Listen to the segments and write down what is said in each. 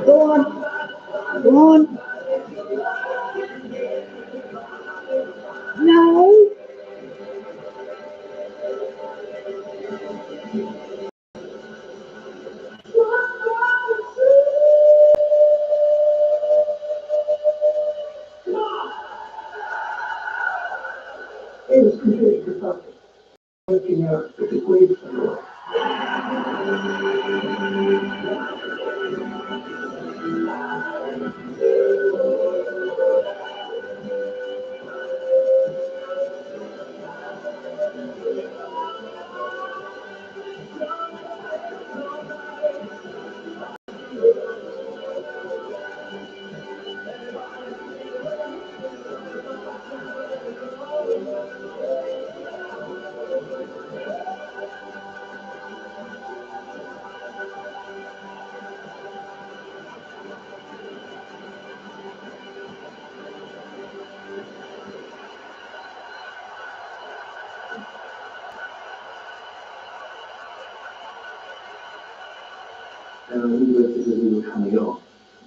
Go on, go on. No. It was completely cathartic. Working out the degree for me. We were, just as we were coming on,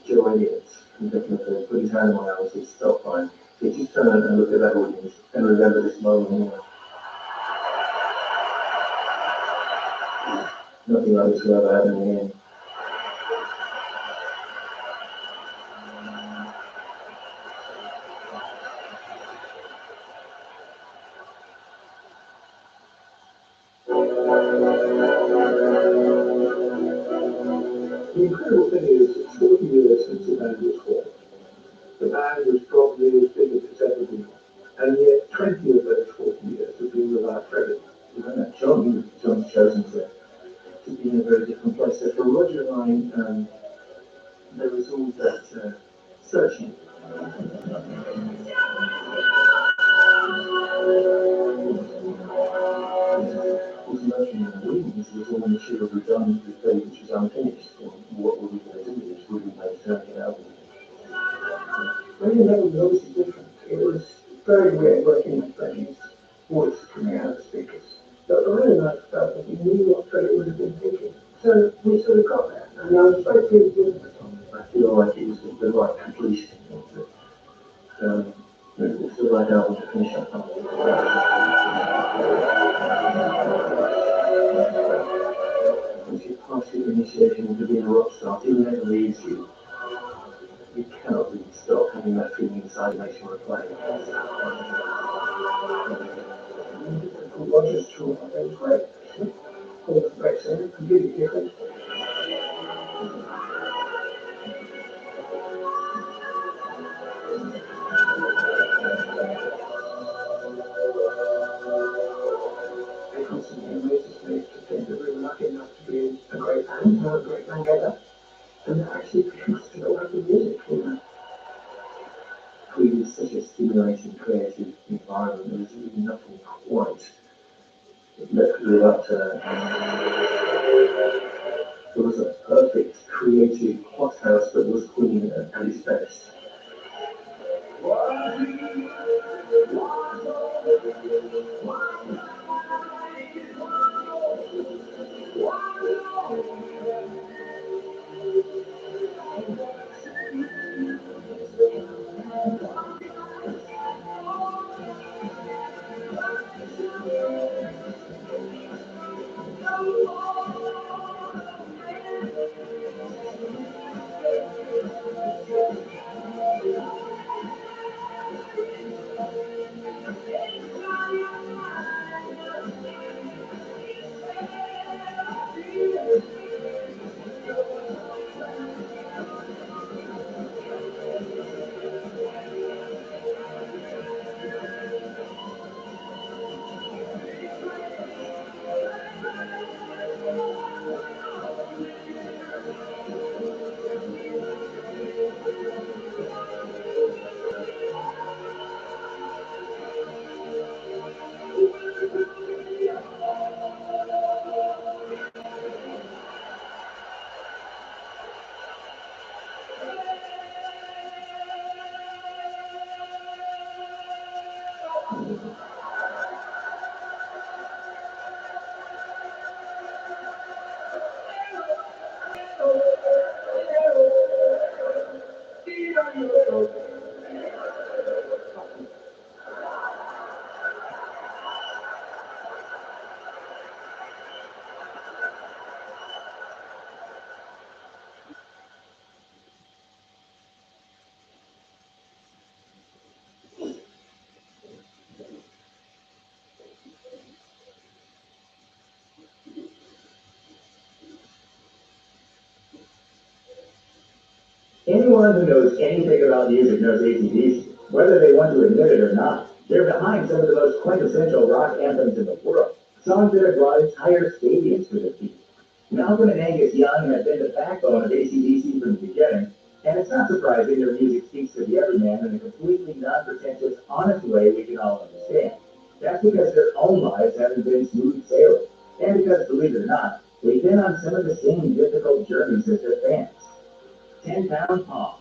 Joe Elliott, conductor, put his hand on my arm and said, "Stop fine." So just turn and look at that audience and remember this moment. Nothing like this will ever happen again. The incredible thing is, it's 40 years since the band was formed. The band was probably as big as it's ever been. And yet 20 of those 40 years have been without Freddie. John's chosen to be in a very different place. So for Roger and I, there was all that searching. Was lurking in the wings, was all the material we've done with Freddie, which was unfinished. And what were we going to do with it? Would we make an album? Freddie Mercury was obviously different. It was very weird working with Freddie's voice coming out of the speakers. But I really liked the fact that we knew what Freddie would have been thinking. So we sort of got there. And I was very pleased with the song. I feel like it was the right completion. It's the right album to finish up on. Once you pass the initiation into being a rock star, it never leaves you. You cannot really stop having that feeling inside, it makes you want to play. Roger's tour, it was great. Paul's a great singer, completely different. It constantly amazes me to think that we were lucky enough to be in a great band, have a great band together, and that actually for us to go back in music, you know. It was such a stimulating creative environment, there was really nothing quite left to live up to. It was a perfect creative hothouse that was Queen at its best. Anyone who knows anything about music knows AC/DC, whether they want to admit it or not. They're behind some of the most quintessential rock anthems in the world, songs that have brought entire stadiums to their feet. Malcolm and Angus Young have been the backbone of AC/DC from the beginning, and it's not surprising their music speaks to the everyman in a completely non-pretentious, honest way we can all understand. That's because their own lives haven't been smooth sailing, and because, believe it or not, they've been on some of the same difficult journeys as their fans. 10-pound palms.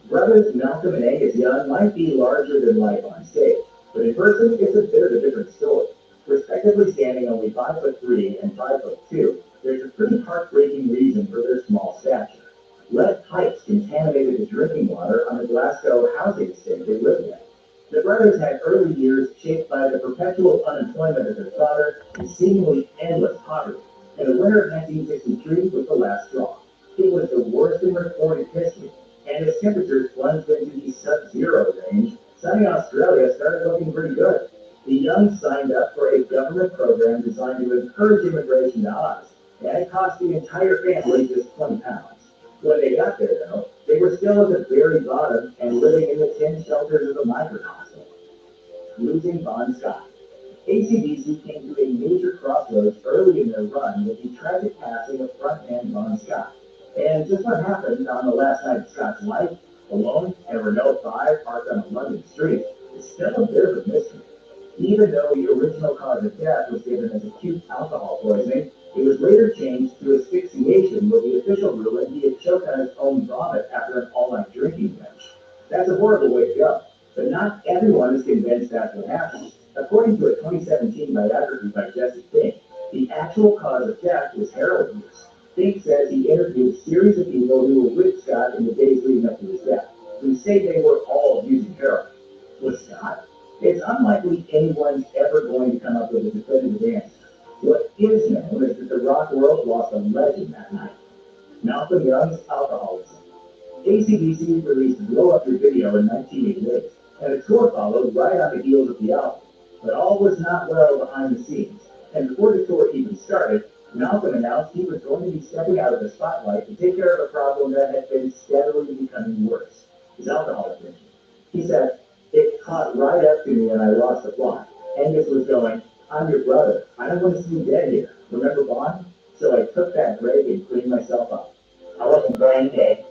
Brothers Malcolm and Angus Young might be larger than life on stage, but in person it's a bit of a different story. Respectively standing only 5'3" and 5'2", there's a pretty heartbreaking reason for their small stature. Lead pipes contaminated the drinking water on the Glasgow housing estate they lived in. The brothers had early years shaped by the perpetual unemployment of their father and seemingly endless poverty, and the winter of 1963 was the last straw. It was the worst in recorded history, and as temperatures plunged into the sub-zero range, sunny Australia started looking pretty good. The Young signed up for a government program designed to encourage immigration to Oz, and it cost the entire family just 20 pounds. When they got there, though, they were still at the very bottom and living in the tin shelters of a migrant hospital. Losing Bon Scott. AC/DC came to a major crossroads early in their run with the tragic passing of frontman Bon Scott. And just what happened on the last night of Scott's life, alone in a Renault 5 parked on a London street, is still a bit of a mystery. Even though the original cause of death was given as acute alcohol poisoning, it was later changed to asphyxiation with the official ruling he had choked on his own vomit after an all-night drinking binge. That's a horrible way to go, but not everyone is convinced that's what happened. According to a 2017 biography by Jesse Fink, the actual cause of death was heroin use. Fink says he interviewed a series of people who were with Scott in the days leading up to his death, who say they were all using heroin. Was Scott? It's unlikely anyone's ever going to come up with a definitive answer. What is known is that the rock world lost a legend that night. Malcolm Young's alcoholism. AC/DC released Blow Up Your Video in 1988, and a tour followed right on the heels of the album. But all was not well behind the scenes, and before the tour even started, Malcolm announced he was going to be stepping out of the spotlight to take care of a problem that had been steadily becoming worse, his alcohol addiction. He said, "It caught right up to me and I lost the plot. Angus was going, 'I'm your brother. I don't want to see you dead here. Remember Bond?' So I took that break and cleaned myself up. I wasn't brain dead,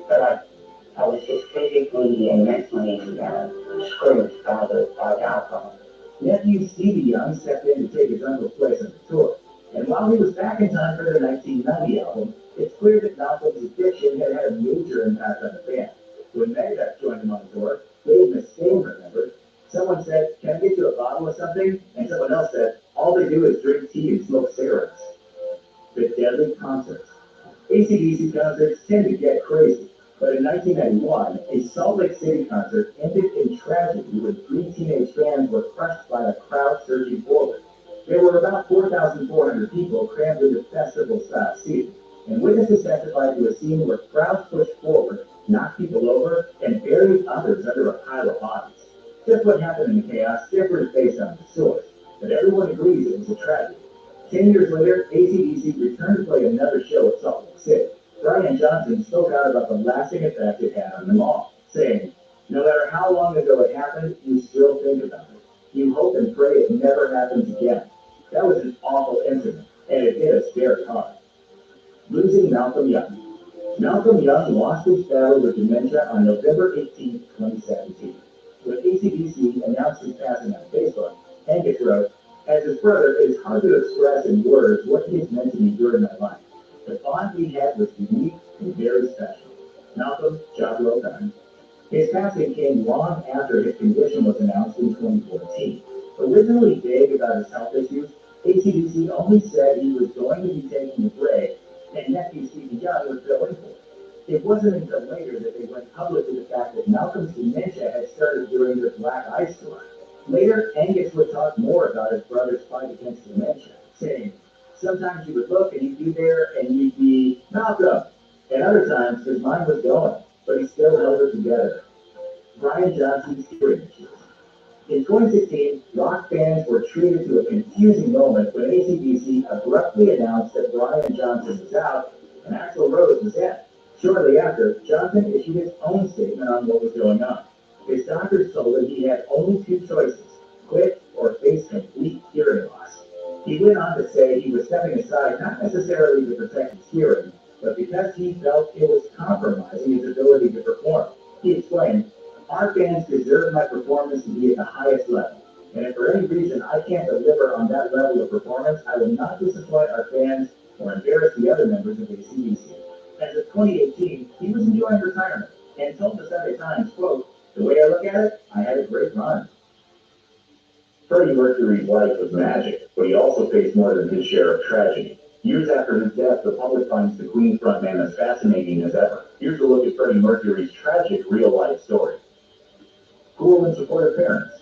but I was just physically and mentally screwed by the alcohol." Nephew Stevie Young stepped in to take his uncle's place on the tour. And while he was back in time for their 1990 album, it's clear that Malcolm's addiction had had a major impact on the band. When Megadeth joined him on the tour, Dave Mustaine remembered. Someone said, "Can I get you a bottle of something?" And someone else said, "All they do is drink tea and smoke cigarettes." The deadly concerts. AC/DC concerts tend to get crazy, but in 1991, a Salt Lake City concert ended in tragedy when 3 teenage fans were crushed by a crowd surging forward. There were about 4,400 people crammed into festival-style seating, and witnesses testified to a scene where crowds pushed forward, knocked people over, and buried others under a pile of bodies. Just what happened in the chaos differs based on the source, but everyone agrees it was a tragedy. 10 years later, AC/DC returned to play another show at Salt Lake City. Brian Johnson spoke out about the lasting effect it had on them all, saying, "No matter how long ago it happened, you still think about it. You hope and pray it never happens again. That was an awful incident, and it hit us very hard." Losing Malcolm Young. Malcolm Young lost his battle with dementia on November 18, 2017. When AC/DC announced his passing on Facebook, Angus wrote, "As his brother, it is hard to express in words what he has meant to me during my life. The bond we had was unique and very special. Malcolm, job well done." His passing came long after his condition was announced in 2014. Originally vague about his health issues, AC/DC only said he was going to be taking a break, and nephew Stevie Young was filling for it. It wasn't until later that they went public with the fact that Malcolm's dementia had started during their Black Ice tour. Later, Angus would talk more about his brother's fight against dementia, saying, "Sometimes you would look and he'd be there and you'd be, 'Malcolm!' And other times his mind was going, but he still held it together." Brian Johnson's hearing issues. In 2016, rock fans were treated to a confusing moment when AC/DC abruptly announced that Brian Johnson was out and Axl Rose was in. Shortly after, Jonathan issued his own statement on what was going on. His doctors told him he had only two choices: quit or face complete hearing loss. He went on to say he was stepping aside not necessarily to protect his hearing, but because he felt it was compromising his ability to perform. He explained, "Our fans deserve my performance to be at the highest level. And if for any reason I can't deliver on that level of performance, I will not disappoint our fans or embarrass the other members of AC/DC." As of 2018, he was enjoying retirement and told the Sunday Times, quote, "The way I look at it, I had a great run." Freddie Mercury's life was magic, but he also faced more than his share of tragedy. Years after his death, the public finds the Queen frontman as fascinating as ever. Here's a look at Freddie Mercury's tragic real-life story. Cool and supportive parents.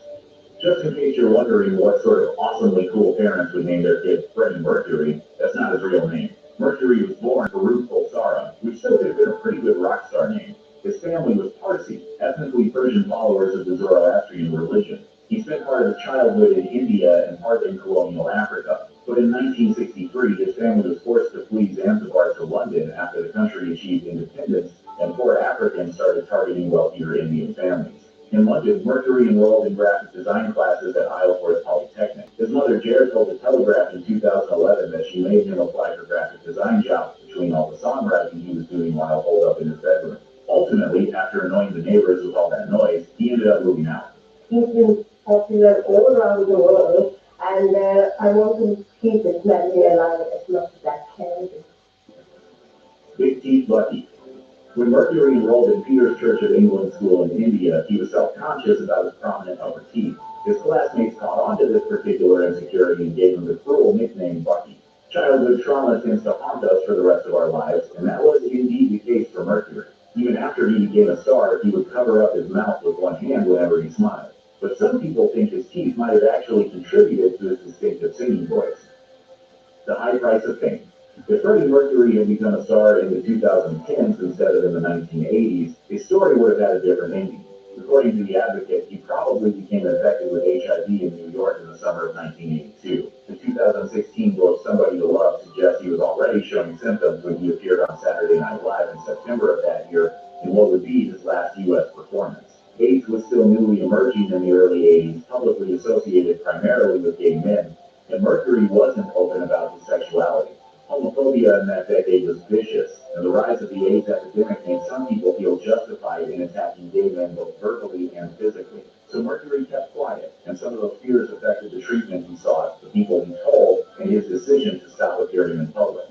Just in case you're wondering what sort of awesomely cool parents would name their kid Freddie Mercury, that's not his real name. Mercury was born Farouk Bulsara, which still could have been a pretty good rock star name. His family was Parsi, ethnically Persian followers of the Zoroastrian religion. He spent part of his childhood in India and part in colonial Africa. But in 1963, his family was forced to flee Zanzibar to London after the country achieved independence, and poor Africans started targeting wealthier Indian families. In London, Mercury enrolled in graphic design classes at Isleworth Polytechnic. His mother, Jared, told The Telegraph in 2011 that she made him apply for graphic design jobs between all the songwriting he was doing while holed up in his bedroom. Ultimately, after annoying the neighbors with all that noise, he ended up moving out. He's been popular all around the world, and I want to keep his memory alive as much as I can. Big Teeth Lucky. When Mercury enrolled in Peter's Church of England School in India, he was self-conscious about his prominent upper teeth. His classmates caught on to this particular insecurity and gave him the cruel nickname Bucky. Childhood trauma tends to haunt us for the rest of our lives, and that was indeed the case for Mercury. Even after he became a star, he would cover up his mouth with one hand whenever he smiled. But some people think his teeth might have actually contributed to his distinctive singing voice. The high price of fame. If Freddie Mercury had become a star in the 2010s instead of in the 1980s, his story would have had a different ending. According to The Advocate, he probably became infected with HIV in New York in the summer of 1982. The 2016 book Somebody to Love suggests he was already showing symptoms when he appeared on Saturday Night Live in September of that year in what would be his last U.S. performance. AIDS was still newly emerging in the early 80s, publicly associated primarily with gay men, and Mercury wasn't open about his sexuality. Homophobia in that decade was vicious, and the rise of the AIDS epidemic made some people feel justified in attacking gay men both verbally and physically. So Mercury kept quiet, and some of those fears affected the treatment he sought, the people he told, and his decision to stop appearing in public.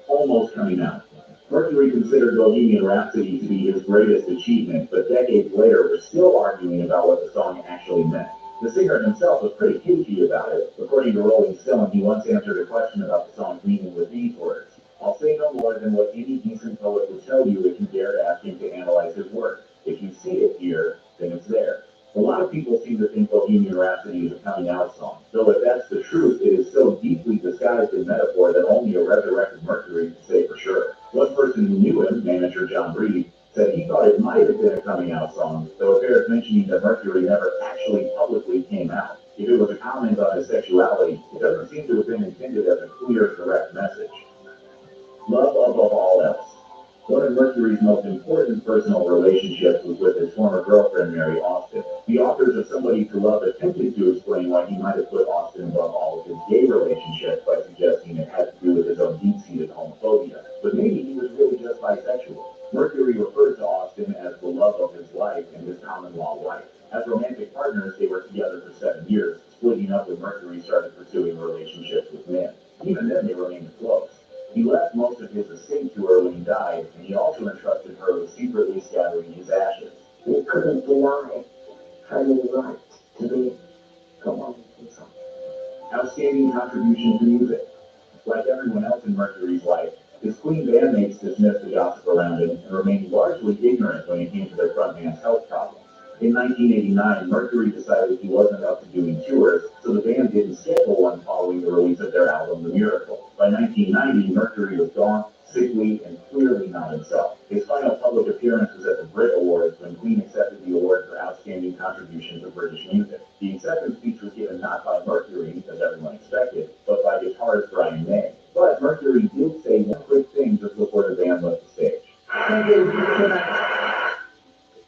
Almost coming out. Mercury considered Bohemian Rhapsody to be his greatest achievement, but decades later we're still arguing about what the song actually meant. The singer himself was pretty cagey about it. According to Rolling Stone, he once answered a question about the song's meaning with these words: "I'll say no more than what any decent poet would tell you if you dare to ask him to analyze his work. If you see it here, then it's there." A lot of people seem to think Bohemian Rhapsody is a coming out song, though if that's the truth, it is so deeply disguised in metaphor that only a resurrected Mercury can say for sure. One person who knew him, manager John Breed, said he thought it might have been a coming out song, though it bears mentioning that Mercury never actually publicly came out. If it was a comment on his sexuality, it doesn't seem to have been intended as a clear, direct message. Love above all else. One of Mercury's most important personal relationships was with his former girlfriend, Mary Austin. The authors of Somebody to Love attempted to explain why he might have put Austin above all of his gay relationships by suggesting it had to do with his own deep-seated homophobia. But maybe he was really just bisexual. Mercury referred to Austin as the love of his life and his common-law wife. As romantic partners, they were together for 7 years, splitting up when Mercury started pursuing relationships with men. Even then, they remained close. He left most of his estate to her when he died, and he also entrusted her with secretly scattering his ashes. We couldn't deny Freddie's right to be go on with himself. Outstanding contribution to music. Like everyone else in Mercury's life, his Queen bandmates dismissed the gossip around him and remained largely ignorant when it came to their frontman's health problems. In 1989, Mercury decided he wasn't up to doing tours, so the band didn't schedule one following the release of their album, The Miracle. By 1990, Mercury was gaunt, sickly, and clearly not himself. His final public appearance was at the Brit Awards when Queen accepted the award for Outstanding Contribution to British Music. The acceptance speech was given not by Mercury, as everyone expected, but by guitarist Brian May. But Mercury did say one quick thing just before the band left the stage. tonight.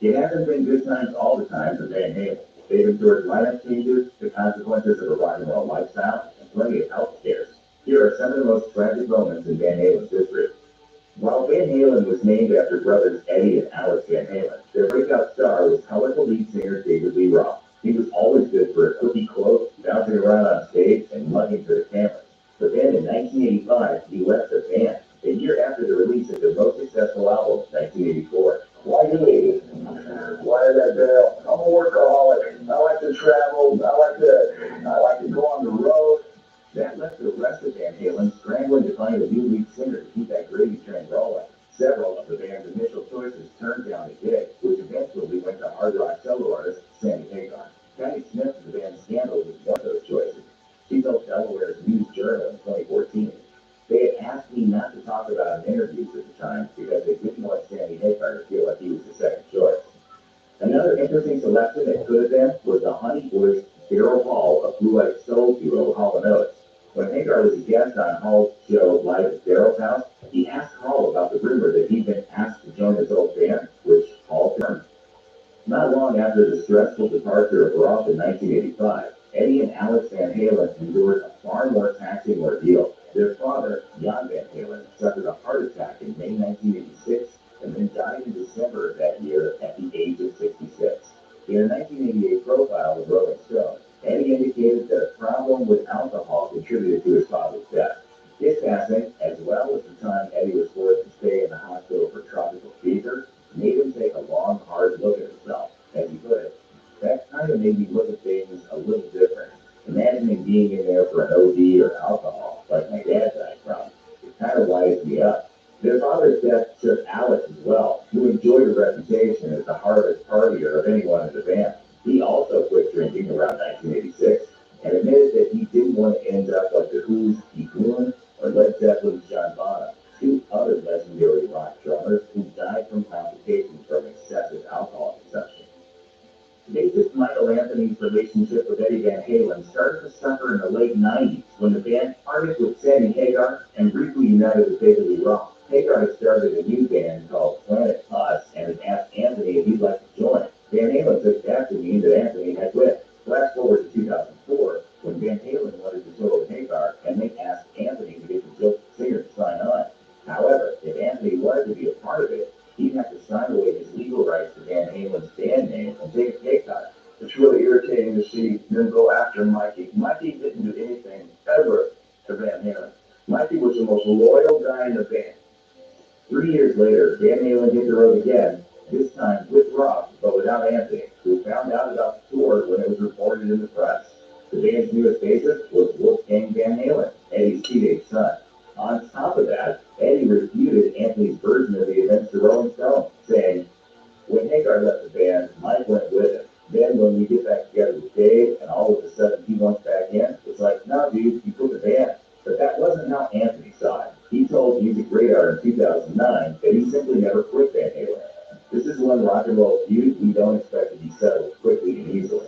It hasn't been good times all the time for Van Halen. They've endured lineup changes, the consequences of a rock and roll lifestyle, and plenty of health scares. Here are some of the most tragic moments in Van Halen's history. While Van Halen was named after brothers Eddie and Alex Van Halen, their breakout star was colorful lead singer David Lee Roth. He was always good for a quickie quote, bouncing around on stage, and mugging to the cameras. But then in 1985, he left the band, a year after the release of their most successful album, 1984. Why you leave? Why did I bail? I'm a workaholic. I like to travel. I like to go on the road. That left the rest of Van Halen scrambling to find a new lead singer to keep that gravy train rolling. Several of the band's initial choices turned down the gig, which eventually went to hard rock solo artist Sammy Hagar. Patti Smith of the band Scandal was one of those choices. She told Delaware's News Journal in 2014, "They had asked me not to talk about it in interviews at the time because they didn't want Sammy Hagar to feel like he was the second choice." Another interesting selection that could have been was the honey-voiced Daryl Hall of Blue Eyed Soul duo Hall & Oates. When Hagar was a guest on Hall's show Live at Daryl's House, he asked Hall about the rumor that he'd been asked to join his old band, which Hall confirmed. Not long after the stressful departure of Roth in 1985, Eddie and Alex Van Halen endured a far more taxing ordeal. Their father, Jan Van Halen, suffered a heart attack in May 1986 and then died in December of that year at the age of 66. In a 1988 profile of Rolling Stone, Eddie indicated that a problem with alcohol contributed to his father's death. His passing, as well as the time Eddie was forced to stay in the hospital for tropical fever, made him take a long, hard look at himself. As he put it, "That kind of made me look at things a little different. Imagining being in there for an OD or alcohol, like my dad died from, it kind of wires me up." Their father's death shook Alex as well, who enjoyed a reputation as the hardest partier of anyone in the band. He also quit drinking around 1986 and admitted that he didn't want to end up like the Who's Keith Moon or Led Zeppelin's John Bonham, two other legendary rock drummers who died from complications from excessive alcohol consumption. Bassist Michael Anthony's relationship with Eddie Van Halen started to suffer in the late 90s when the band parted with Sammy Hagar and briefly united with David Lee Roth. Hagar had started a new band called Planet Us and had asked Anthony if he'd like to join. Van Halen took that to mean that Anthony had quit. Flash forward to 2004, when Van Halen wanted to tour with Hagar, and they asked Anthony to get the singer to sign on. However, if Anthony wanted to be a part of it, he'd have to sign away his legal rights to Van Halen's band name and take a pay cut. It's really irritating to see them go after Mikey. Mikey didn't do anything ever to Van Halen. Mikey was the most loyal guy in the band. 3 years later, Van Halen hit the road again, this time with Roth, but without Anthony, who found out about the tour when it was reported in the press. The band's newest bassist was Wolfgang Van Halen, Eddie's teenage son. On top of that, Eddie refuted Anthony's version of the events to Rolling Stone, saying, "When Hagar left the band, Mike went with him. Then when we get back together with Dave and all of a sudden he wants back in, it's like, no dude, you quit the band." But that wasn't how Anthony saw it. He told Music Radar in 2009 that he simply never quit Van Halen. This is one rock and roll feud we don't expect to be settled quickly and easily.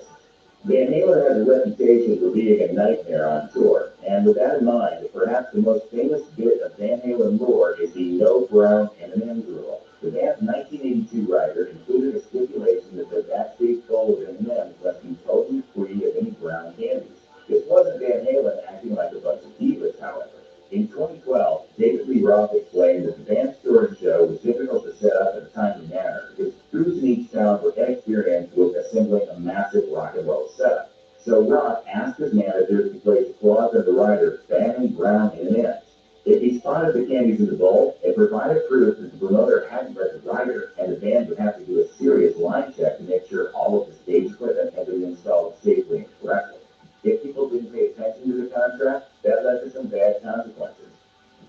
Van Halen has a reputation for being a nightmare on tour, and with that in mind, perhaps the most famous bit of Van Halen lore is the no brown M&M's rule. The band's 1982 rider included a stipulation that the backstage bowl of M&M's must be totally free of any brown candies. This wasn't Van Halen acting like a bunch of divas, however. In 2012, David Lee Roth explained that the band's touring show was difficult to set up in a timely manner because crews in each town were inexperienced with assembling a massive rock and roll setup. So Roth asked his managers to place a clause in the rider banning brown M&Ms. If he spotted the candies in the bowl, it provided proof that the promoter hadn't read the rider, and the band would have to do a serious line check to make sure all of the stage equipment had been installed safely and correctly. If people didn't pay attention to the contract, that led to some bad consequences.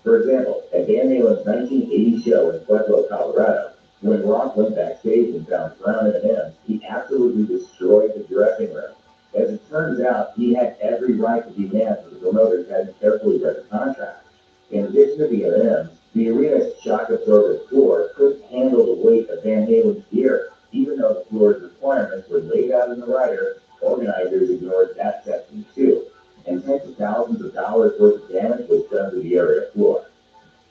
For example, at Van Halen's 1980 show in Pueblo, Colorado, when Roth went backstage and found brown M&Ms, he absolutely destroyed the dressing room. As it turns out, he had every right to be mad that the promoters hadn't carefully read the contract. In addition to the M&Ms, the arena's shock-absorbent floor couldn't handle the weight of Van Halen's gear. Even though the floor's requirements were laid out in the rider, organizers ignored that section too, and tens of thousands of dollars worth of damage was done to the area floor.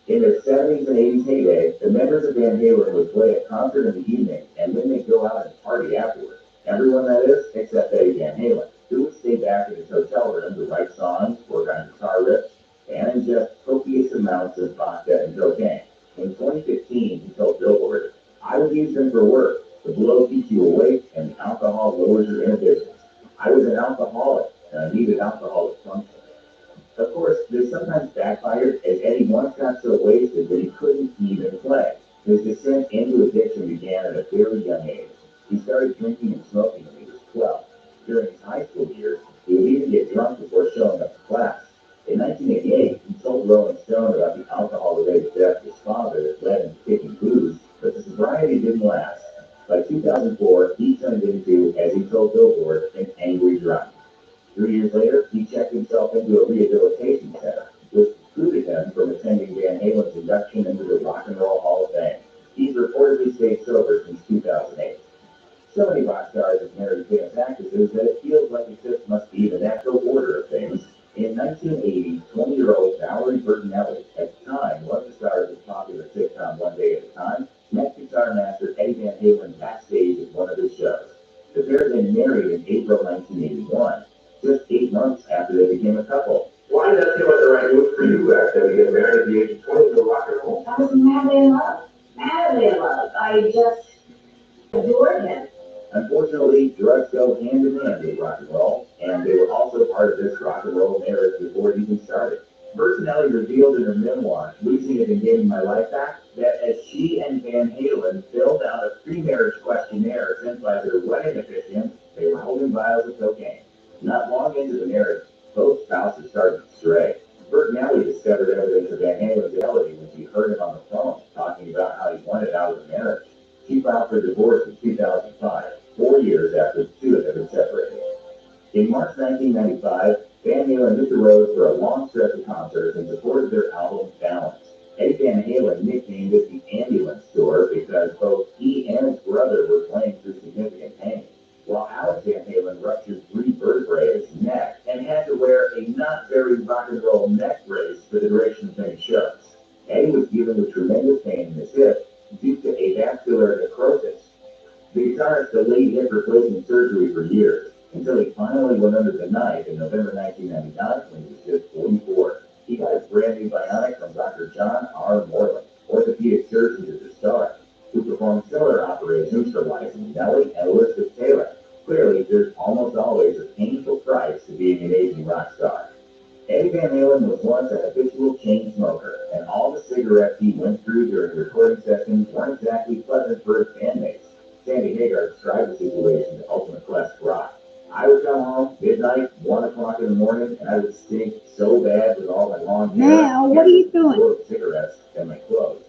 In their 70s and 80s heyday, the members of Van Halen would play a concert in the evening, and then they'd go out and party afterward. Everyone, that is, except Eddie Van Halen, who would stay back in his hotel room to write songs, work on guitar riffs, and ingest copious amounts of vodka and cocaine. In 2015, he told Billboard, "I would use them for work. The blow keeps you awake, and the alcohol lowers your inhibitions. I was an alcoholic, and I needed alcohol to function." Of course, this sometimes backfired, as Eddie once got so wasted that he couldn't even play. His descent into addiction began at a very young age. He started drinking and smoking when he was 12. During his high school years, he would even get drunk before showing up to class. In 1988, he told Rolling Stone about the alcohol-related death of his father that led him to kicking booze, but the sobriety didn't last. By 2004, he turned into, as he told Billboard, an angry drunk. 3 years later, he checked himself into a rehabilitation center, which precluded him from attending Van Halen's induction into the Rock and Roll Hall of Fame. He's reportedly stayed sober since 2008. So many rock stars have married famous actresses that it feels like it just must be the natural order of things. In 1980, 20-year-old Valerie Bertinelli, at the time one of the stars of the popular sitcom One Day at a Time, met guitar master Eddie Van Halen backstage at one of his shows. The pair then married in April 1981, just 8 months after they became a couple. Why did that seem like the right move for you back then to get married at the age of 20 to rock and roll? I was madly in love. Madly in love. I just adored him. Unfortunately, drugs go hand in hand with rock and roll, and they were also part of this rock and roll marriage before it even started. Bertinelli revealed in her memoir, Losing It and Gaining My Life Back, that as she and Van Halen filled out a pre-marriage questionnaire sent by their wedding officiant, they were holding vials of cocaine. Not long into the marriage, both spouses started to stray. Bertinelli discovered evidence of Van Halen's infidelity when she heard him on the phone talking about how he wanted out of the marriage. She filed for divorce in 2005, 4 years after the two of them had separated. In March 1995, Van Halen hit the road for a long stretch of concerts in support of their album Balance. Eddie Van Halen nicknamed it the Ambulance Tour because both he and his brother were playing through significant pain, while Alex Van Halen ruptured 3 vertebrae of his neck and had to wear a not very rock and roll neck brace for the duration of many shows. Eddie was dealing with tremendous pain in his hip due to avascular necrosis. The guitarist delayed hip replacement surgery for years, until he finally went under the knife in November 1999 when he was just 44. He got his brand new bionic from Dr. John R. Moreland, orthopedic surgeon at the Star, who performed similar operations for Liza Minnelli and Elizabeth Taylor. Clearly, there's almost always a painful price to being an aging rock star. Eddie Van Halen was once a habitual chain smoker, and all the cigarettes he went through during recording sessions weren't exactly pleasant for his bandmates. Sammy Hagar described the situation to Ultimate Quest Rock. "I would come home midnight, 1 o'clock in the morning, and I would stink so bad with all my long hair. Now, what are you doing? Full of cigarettes and my clothes."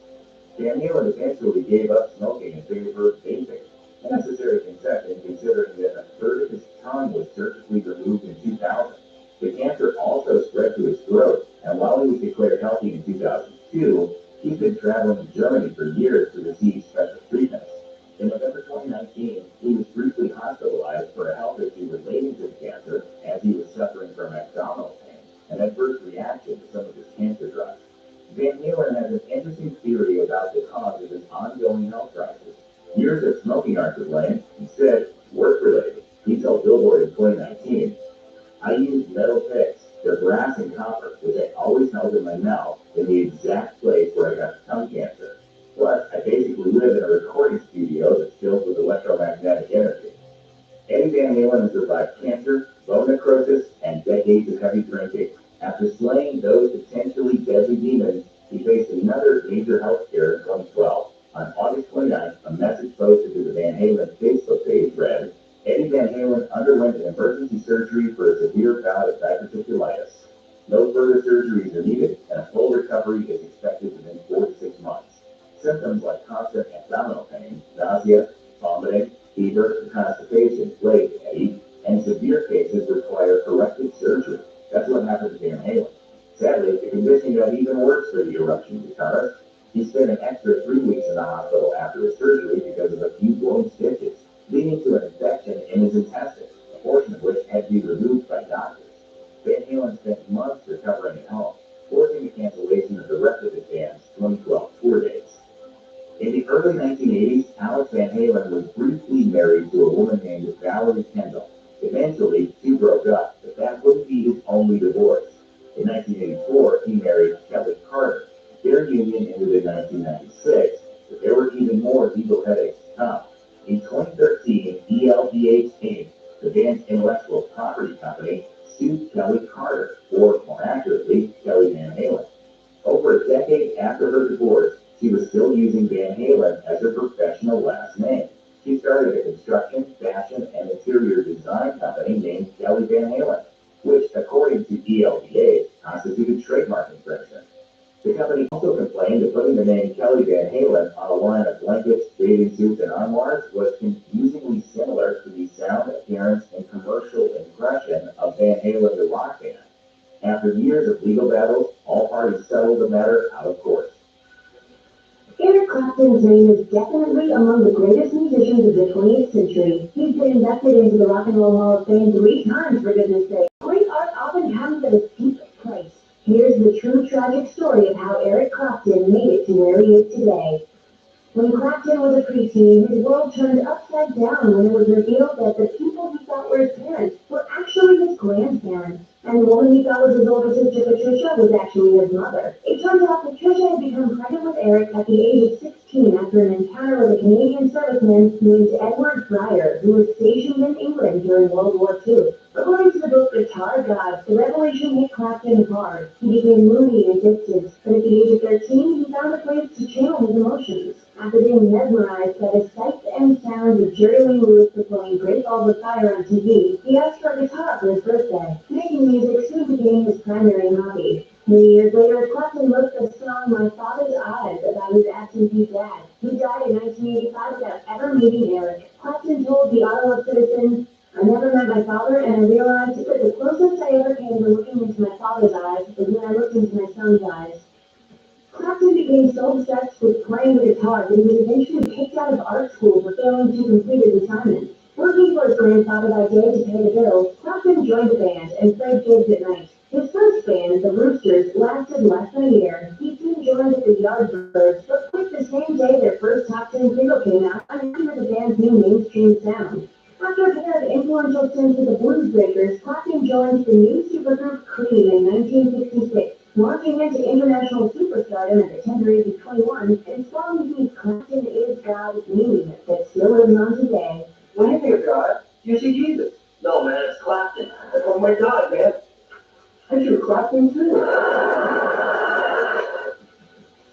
Van Halen eventually gave up smoking in favor of vaping, a necessary concession considering that a third of his tongue was surgically removed in 2000. The cancer also spread to his throat, and while he was declared healthy in 2002, he's been traveling to Germany for years to receive special treatments. In November 2019, he was briefly hospitalized for a health issue relating to the cancer, as he was suffering from abdominal pain, an adverse reaction to some of his cancer drugs. Van Halen has an interesting theory about the cause of his ongoing health crisis. Years of smoking aren't to blame, instead, work-related. He told Billboard in 2019, "I used metal picks, they're brass and copper, which I always held in my mouth in the exact place where I got tongue cancer. Plus, I basically live in a recording studio that's filled with electromagnetic energy." Eddie Van Halen has survived cancer, bone necrosis, and decades of heavy drinking. After slaying those potentially deadly demons, he faced another major health scare in 2012. On August 29th, a message posted to the Van Halen Facebook page read, "Eddie Van Halen underwent an emergency surgery for a severe bout of diverticulitis. No further surgeries are needed, and a full recovery is expected within 4 to 6 months. Symptoms like constant abdominal pain, nausea, vomiting, fever, constipation plague Eddie, and severe cases require corrective surgery." That's what happened to Van Halen. Sadly, the condition got even worse for the eruption guitarist. He spent an extra 3 weeks in the hospital after his surgery because of a few blown stitches, leading to an infection in his intestines, a portion of which had to be removed by doctors. Van Halen spent months recovering at home, forcing the cancellation of the rest of his band's 2012 tour dates. In the early 1980s, days, Alex Van Halen was briefly married to a woman named Valerie Kendall. Eventually, two broke up, but that wouldn't be his only divorce. In 1984, he married Kelly Carter. Their union ended in 1996, but there were even more legal headaches to come. In 2013, ELVH Inc., the band's intellectual property company, sued Kelly Carter, or more accurately, Kelly Van Halen. Over a decade after her divorce, she was still using Van Halen as her professional last name. She started a construction, fashion, and interior design company named Kelly Van Halen, which, according to ELVH, constituted trademark infringement. The company also complained that putting the name Kelly Van Halen on a line of blankets, bathing suits, and armoires was confusingly similar to the sound, appearance, and commercial impression of Van Halen the rock band. After years of legal battles, all parties settled the matter out of court. Eric Clapton's name is definitely among the greatest musicians of the 20th century. He's been inducted into the Rock and Roll Hall of Fame 3 times, for goodness sake. Great art often comes at a steep price. Here's the true tragic story of how Eric Clapton made it to where he is today. When Clapton was a preteen, his world turned upside down when it was revealed that the people he thought were his parents were actually his grandparents. And the woman he thought was his older sister Patricia was actually his mother. It turns out Patricia had become pregnant with Eric at the age of 16 after an encounter with a Canadian serviceman named Edward Fryer, who was stationed in England during World War II. According to the book Guitar Gods, the revelation hit Clapton hard. He became moody and distant, but at the age of 13, he found a place to channel his emotions. After being mesmerized by the sights and sounds of Jerry Lee Lewis performing Great Balls of Fire on TV, he asked for a guitar for his birthday. Making music soon became his primary hobby. Many years later, Clapton wrote the song My Father's Eyes about his absentee dad, who died in 1985 without ever meeting Eric. Clapton told the Ottawa Citizen, I never met my father, and I realized that the closest I ever came to looking into my father's eyes was when I looked into my son's eyes. Clapton became so obsessed with playing the guitar that he was eventually kicked out of art school for failing to complete his assignments. Working for his grandfather by day to pay the bills, Clapton joined the band and played gigs at night. His first band, the Roosters, lasted less than a year. He soon joined the Yardbirds, but quit the same day their first top 10 single came out, unhappy with the band's new mainstream sound. After a pair of influential stints with the Blues Breakers, Clapton joined the new supergroup Cream in 1966. Launching into international superstardom at the tender age of 21, and song means Clapton is God, meaning that still lives on today. When you think of God, you see Jesus. No, man, it's Clapton. Oh my God, man. I should have Clapton too.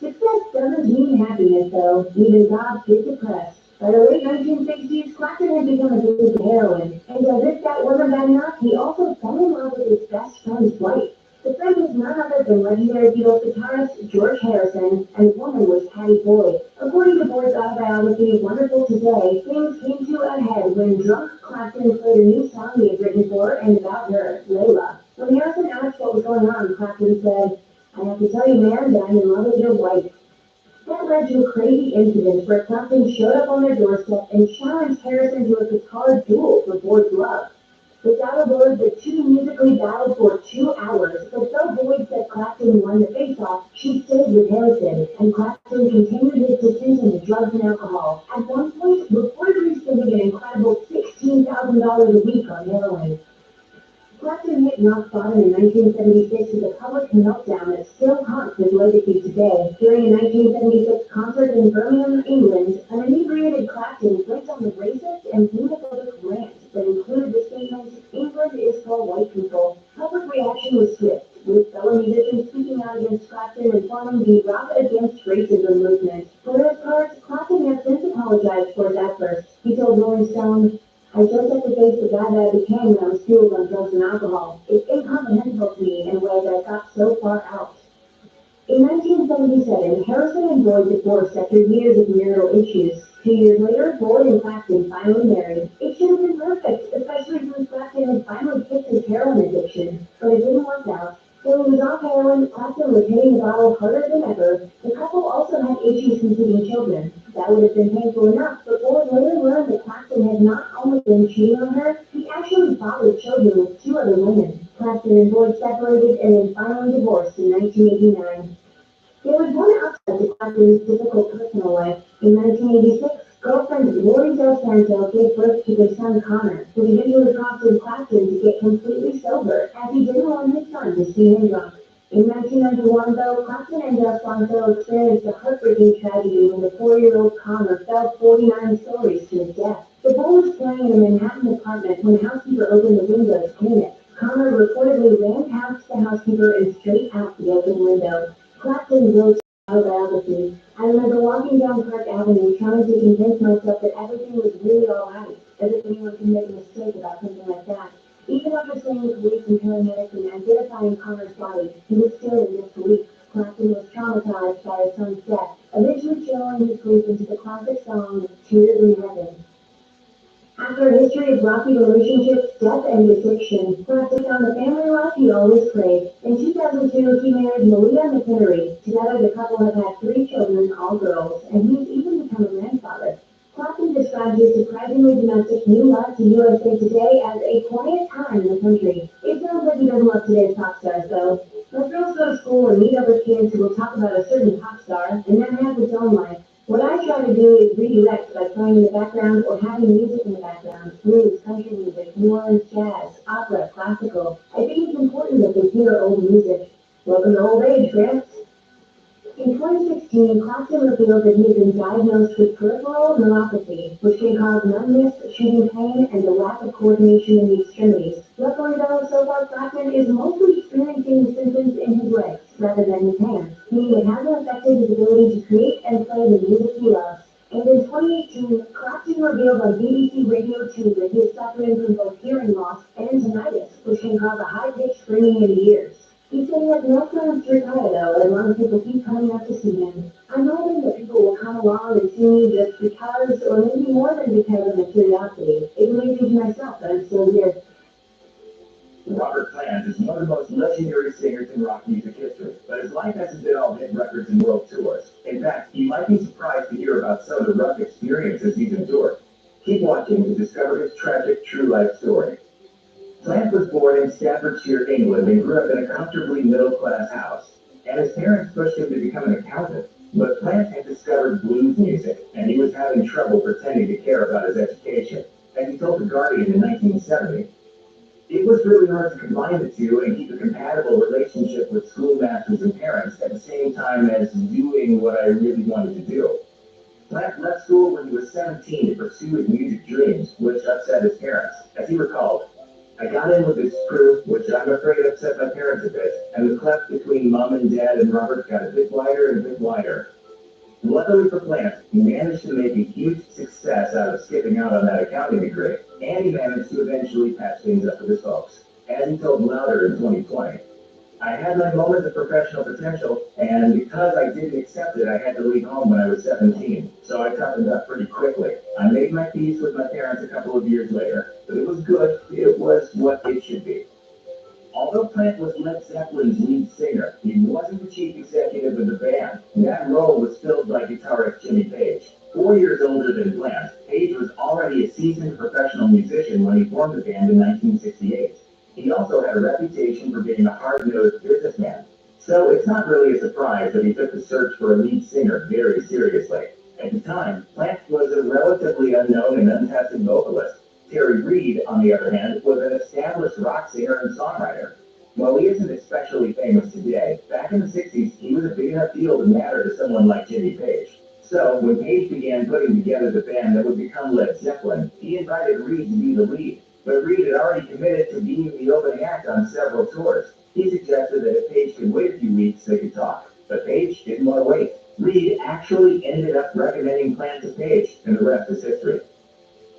Success doesn't mean happiness, though. Even God gets depressed. By the late 1960s, Clapton had become addicted to heroin, and as if that wasn't bad enough, he also fell in love with his best friend's wife. The friend was none other than legendary Beatles guitarist George Harrison, and the woman was Pattie Boyd. According to Boyd's autobiography, Wonderful Today, things came to a head when drunk Clapton played a new song he had written for her and about her, Layla. When Harrison asked what was going on, Clapton said, I have to tell you, man, that I'm in love with your wife. That led to a crazy incident where Clapton showed up on their doorstep and challenged Harrison to a guitar duel for Boyd's love. Without a word, the two musically battled for 2 hours, but though Boyd said Clapton won the face-off, she stayed with Harrison, and Clapton continued his descent into drugs and alcohol. At one point, reportedly spending an incredible $16,000 a week on heroin. Clapton hit rock bottom in 1976 with a public meltdown that still haunts his legacy today. During a 1976 concert in Birmingham, England, an inebriated Clapton went on the racist and xenophobic rant that included the statement, England is for white people. Public reaction was swift, with fellow musicians speaking out against Clapton and forming the Rock Against Racism movement. For his part, Clapton has since apologized for his outburst. He told Rolling Stone, I just have to face the guy that I became when I was fueled on drugs and alcohol. It's incomprehensible to me in a way that I got so far out. In 1977, Harrison and Boyd divorced after years of marital issues. 2 years later, Boyd and Clapton finally married. It should have been perfect, especially since Clapton had finally kicked his heroin addiction, but it didn't work out. When he was off heroin, Clapton was hitting the bottle harder than ever. The couple also had issues conceiving children. That would have been painful enough, but Boyd later learned that Clapton had not only been cheating on her, he actually fathered children with 2 other women. Clapton and Boyd separated and then finally divorced in 1989. There was one upside to Clapton's difficult personal life. In 1986, Girlfriend Lori Del Santo gave birth to their son Connor, who eventually prompted Clapton to get completely sober, as he didn't want his son to see him drunk. In 1991, though, Clapton and Del Santo experienced a heartbreaking tragedy when the 4-year-old Connor fell 49 stories to his death. The boy was playing in a Manhattan apartment when a housekeeper opened the window to clean it. Connor reportedly ran past the housekeeper and straight out the open window. Clapton wrote autobiography. I remember walking down Park Avenue trying to convince myself that everything was really alright, as if anyone could make a mistake about something like that. Even after saying the police and paramedics and identifying Connor's body, he was still in disbelief. Clapton was traumatized by his son's death, eventually channeling his grief into the classic song Tears in Heaven. After a history of rocky relationships, death, and addiction, Clapton found the family life he always craved. In 2002, he married Malia McHenry. Together, the couple have had 3 children, all girls, and he's even become a grandfather. Clapton described his surprisingly domestic new life to USA Today as a quiet time in the country. It sounds like he doesn't love today's pop stars, though. Most girls go to school and meet other kids who will talk about a certain pop star and then have its own life. What I try to do is redirect by playing in the background or having music in the background, blues, country music, New Orleans jazz, opera, classical. I think it's important that they hear old music. Welcome to old age, Gramps. In 2016, Clapton revealed that he had been diagnosed with peripheral neuropathy, which can cause numbness, shooting pain, and a lack of coordination in the extremities. Luckily, though, so far Clapton is mostly experiencing the symptoms in his legs rather than his hands, meaning it hasn't affected his ability to create and play the music he loves. And in 2018, Clapton revealed on BBC Radio 2 that he is suffering from both hearing loss and tinnitus, which can cause a high-pitched screaming in the ears. He said he has no plans to retire though, as long as people keep coming up to see him. I'm hoping that people will come along and see me just because, or maybe more than because of my curiosity. It amazes myself that I'm still here. Robert Plant is one of the most legendary singers in rock music history, but his life hasn't been all hit records and world tours. In fact, you might be surprised to hear about some of the rough experiences he's endured. Keep watching to discover his tragic true life story. Plant was born in Staffordshire, England, and grew up in a comfortably middle-class house. And his parents pushed him to become an accountant. But Plant had discovered blues music, and he was having trouble pretending to care about his education. And he told The Guardian in 1970, "It was really hard to combine the two and keep a compatible relationship with schoolmasters and parents at the same time as doing what I really wanted to do." Plant left school when he was 17 to pursue his music dreams, which upset his parents. As he recalled, "I got in with this crew, which I'm afraid upset my parents a bit, and the cleft between mom and dad and Robert got a bit wider and a bit wider." Luckily for Plant, he managed to make a huge success out of skipping out on that accounting degree, and he managed to eventually patch things up with his folks. As he told Louder in 2020, "I had my moment of professional potential, and because I didn't accept it, I had to leave home when I was 17, so I toughened up pretty quickly. I made my peace with my parents a couple of years later, but it was good. It was what it should be." Although Plant was Led Zeppelin's lead singer, he wasn't the chief executive of the band. That role was filled by guitarist Jimmy Page. 4 years older than Plant, Page was already a seasoned professional musician when he formed the band in 1968. He also had a reputation for being a hard-nosed businessman. So it's not really a surprise that he took the search for a lead singer very seriously. At the time, Plant was a relatively unknown and untested vocalist. Terry Reid, on the other hand, was an established rock singer and songwriter. While he isn't especially famous today, back in the 60s, he was a big enough deal to matter to someone like Jimmy Page. So, when Page began putting together the band that would become Led Zeppelin, he invited Reid to be the lead. But Reid had already committed to being the opening act on several tours. He suggested that if Page could wait a few weeks, they could talk. But Page didn't want to wait. Reid actually ended up recommending Plant to Page, and the rest is history.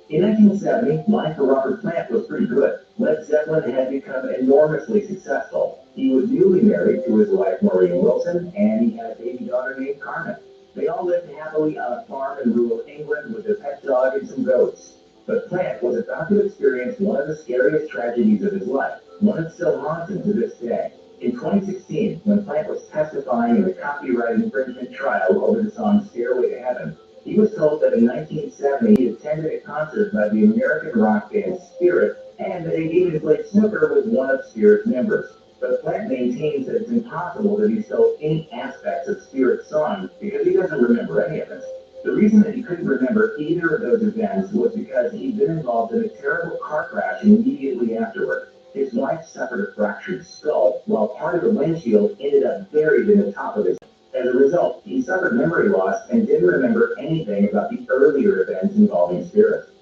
In 1970, life for Robert Plant was pretty good. Led Zeppelin had become enormously successful. He was newly married to his wife Maureen Wilson, and he had a baby daughter named Carmen. They all lived happily on a farm in rural England with their pet dog and some goats. But Plant was about to experience one of the scariest tragedies of his life, one that still haunts him to this day. In 2016, when Plant was testifying in the copyright infringement trial over the song Stairway to Heaven, he was told that in 1970 he attended a concert by the American rock band Spirit, and that he even played snooker with one of Spirit's members. But Plant maintains that it's impossible that he stole any aspects of Spirit's song because he doesn't remember any of it. The reason that he couldn't remember either of those events was because he'd been involved in a terrible car crash immediately afterward. His wife suffered a fractured skull, while part of the windshield ended up buried in the top of his head. As a result, he suffered memory loss and didn't remember anything about the earlier events involving spirits.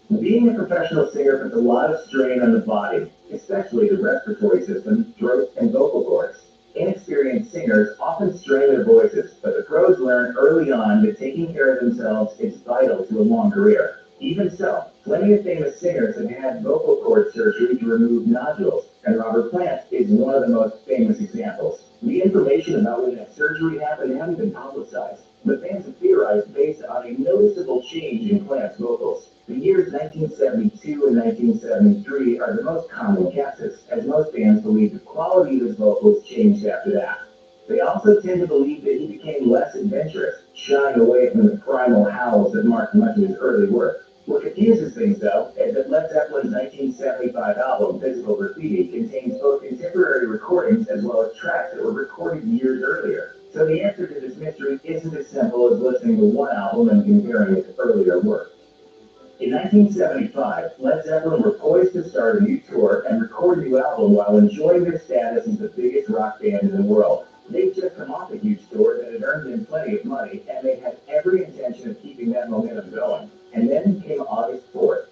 Being a professional singer puts a lot of strain on the body, especially the respiratory system, throat, and vocal cords. Inexperienced singers often strain their voices, but the pros learn early on that taking care of themselves is vital to a long career. Even so, plenty of famous singers have had vocal cord surgery to remove nodules, and Robert Plant is one of the most famous examples. The information about when that surgery happened haven't been publicized, but fans have theorized based on a noticeable change in Plant's vocals. The years 1972 and 1973 are the most common guesses, as most fans believe the quality of his vocals changed after that. They also tend to believe that he became less adventurous, shying away from the primal howls that marked much of his early work. What confuses things, though, is that Led Zeppelin's 1975 album, Physical Graffiti, contains both contemporary recordings as well as tracks that were recorded years earlier. So the answer to this mystery isn't as simple as listening to one album and comparing it to earlier work. In 1975, Led Zeppelin were poised to start a new tour and record a new album while enjoying their status as the biggest rock band in the world. They'd just come off a huge tour that had earned them plenty of money, and they had every intention of keeping that momentum going. And then came August 4th.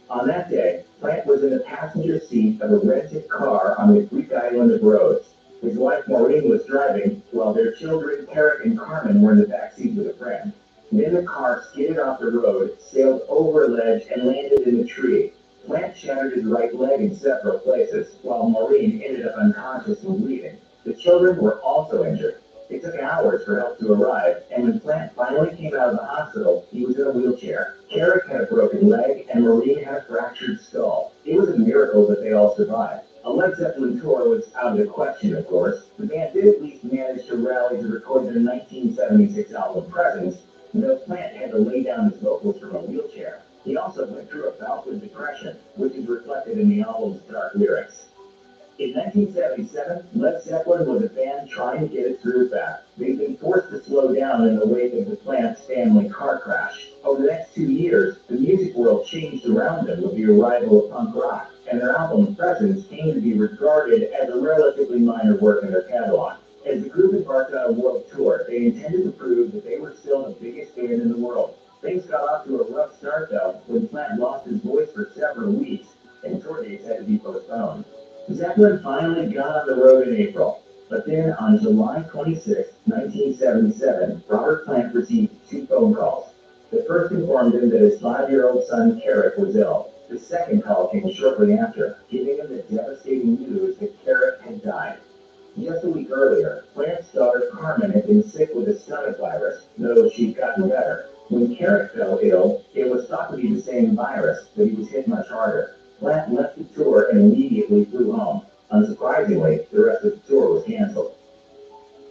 On that day, Plant was in the passenger seat of a rented car on the Greek island of Rhodes. His wife Maureen was driving, while their children Eric and Carmen were in the back seat with a friend. Then the car skidded off the road, sailed over a ledge, and landed in a tree. Plant shattered his right leg in several places, while Maureen ended up unconscious and bleeding. The children were also injured. It took hours for help to arrive, and when Plant finally came out of the hospital, he was in a wheelchair. Eric had a broken leg, and Maureen had a fractured skull. It was a miracle that they all survived. A Led Zeppelin tour was out of the question, of course. The band did at least manage to rally to record their 1976 album Presence, though Plant had to lay down his vocals from a wheelchair. He also went through a bout with depression, which is reflected in the album's dark lyrics. In 1977, Led Zeppelin was a band trying to get its groove back. They'd been forced to slow down in the wake of the Plant's family car crash. Over the next 2 years, the music world changed around them with the arrival of punk rock, and their album Presence came to be regarded as a relatively minor work in their catalog. As the group embarked on a world tour, they intended to prove that they were still the biggest band in the world. Things got off to a rough start, though, when Plant lost his voice for several weeks, and tour dates had to be postponed. Zeppelin finally got on the road in April, but then on July 26, 1977, Robert Plant received 2 phone calls. The first informed him that his 5-year-old son, Carrick, was ill. The second call came shortly after, giving him the devastating news that Carrick had died. Just a week earlier, Plant's daughter Carmen had been sick with a stomach virus, though she'd gotten better. When Carrick fell ill, it was thought to be the same virus, but he was hit much harder. Plant left the tour and immediately flew home. Unsurprisingly, the rest of the tour was canceled.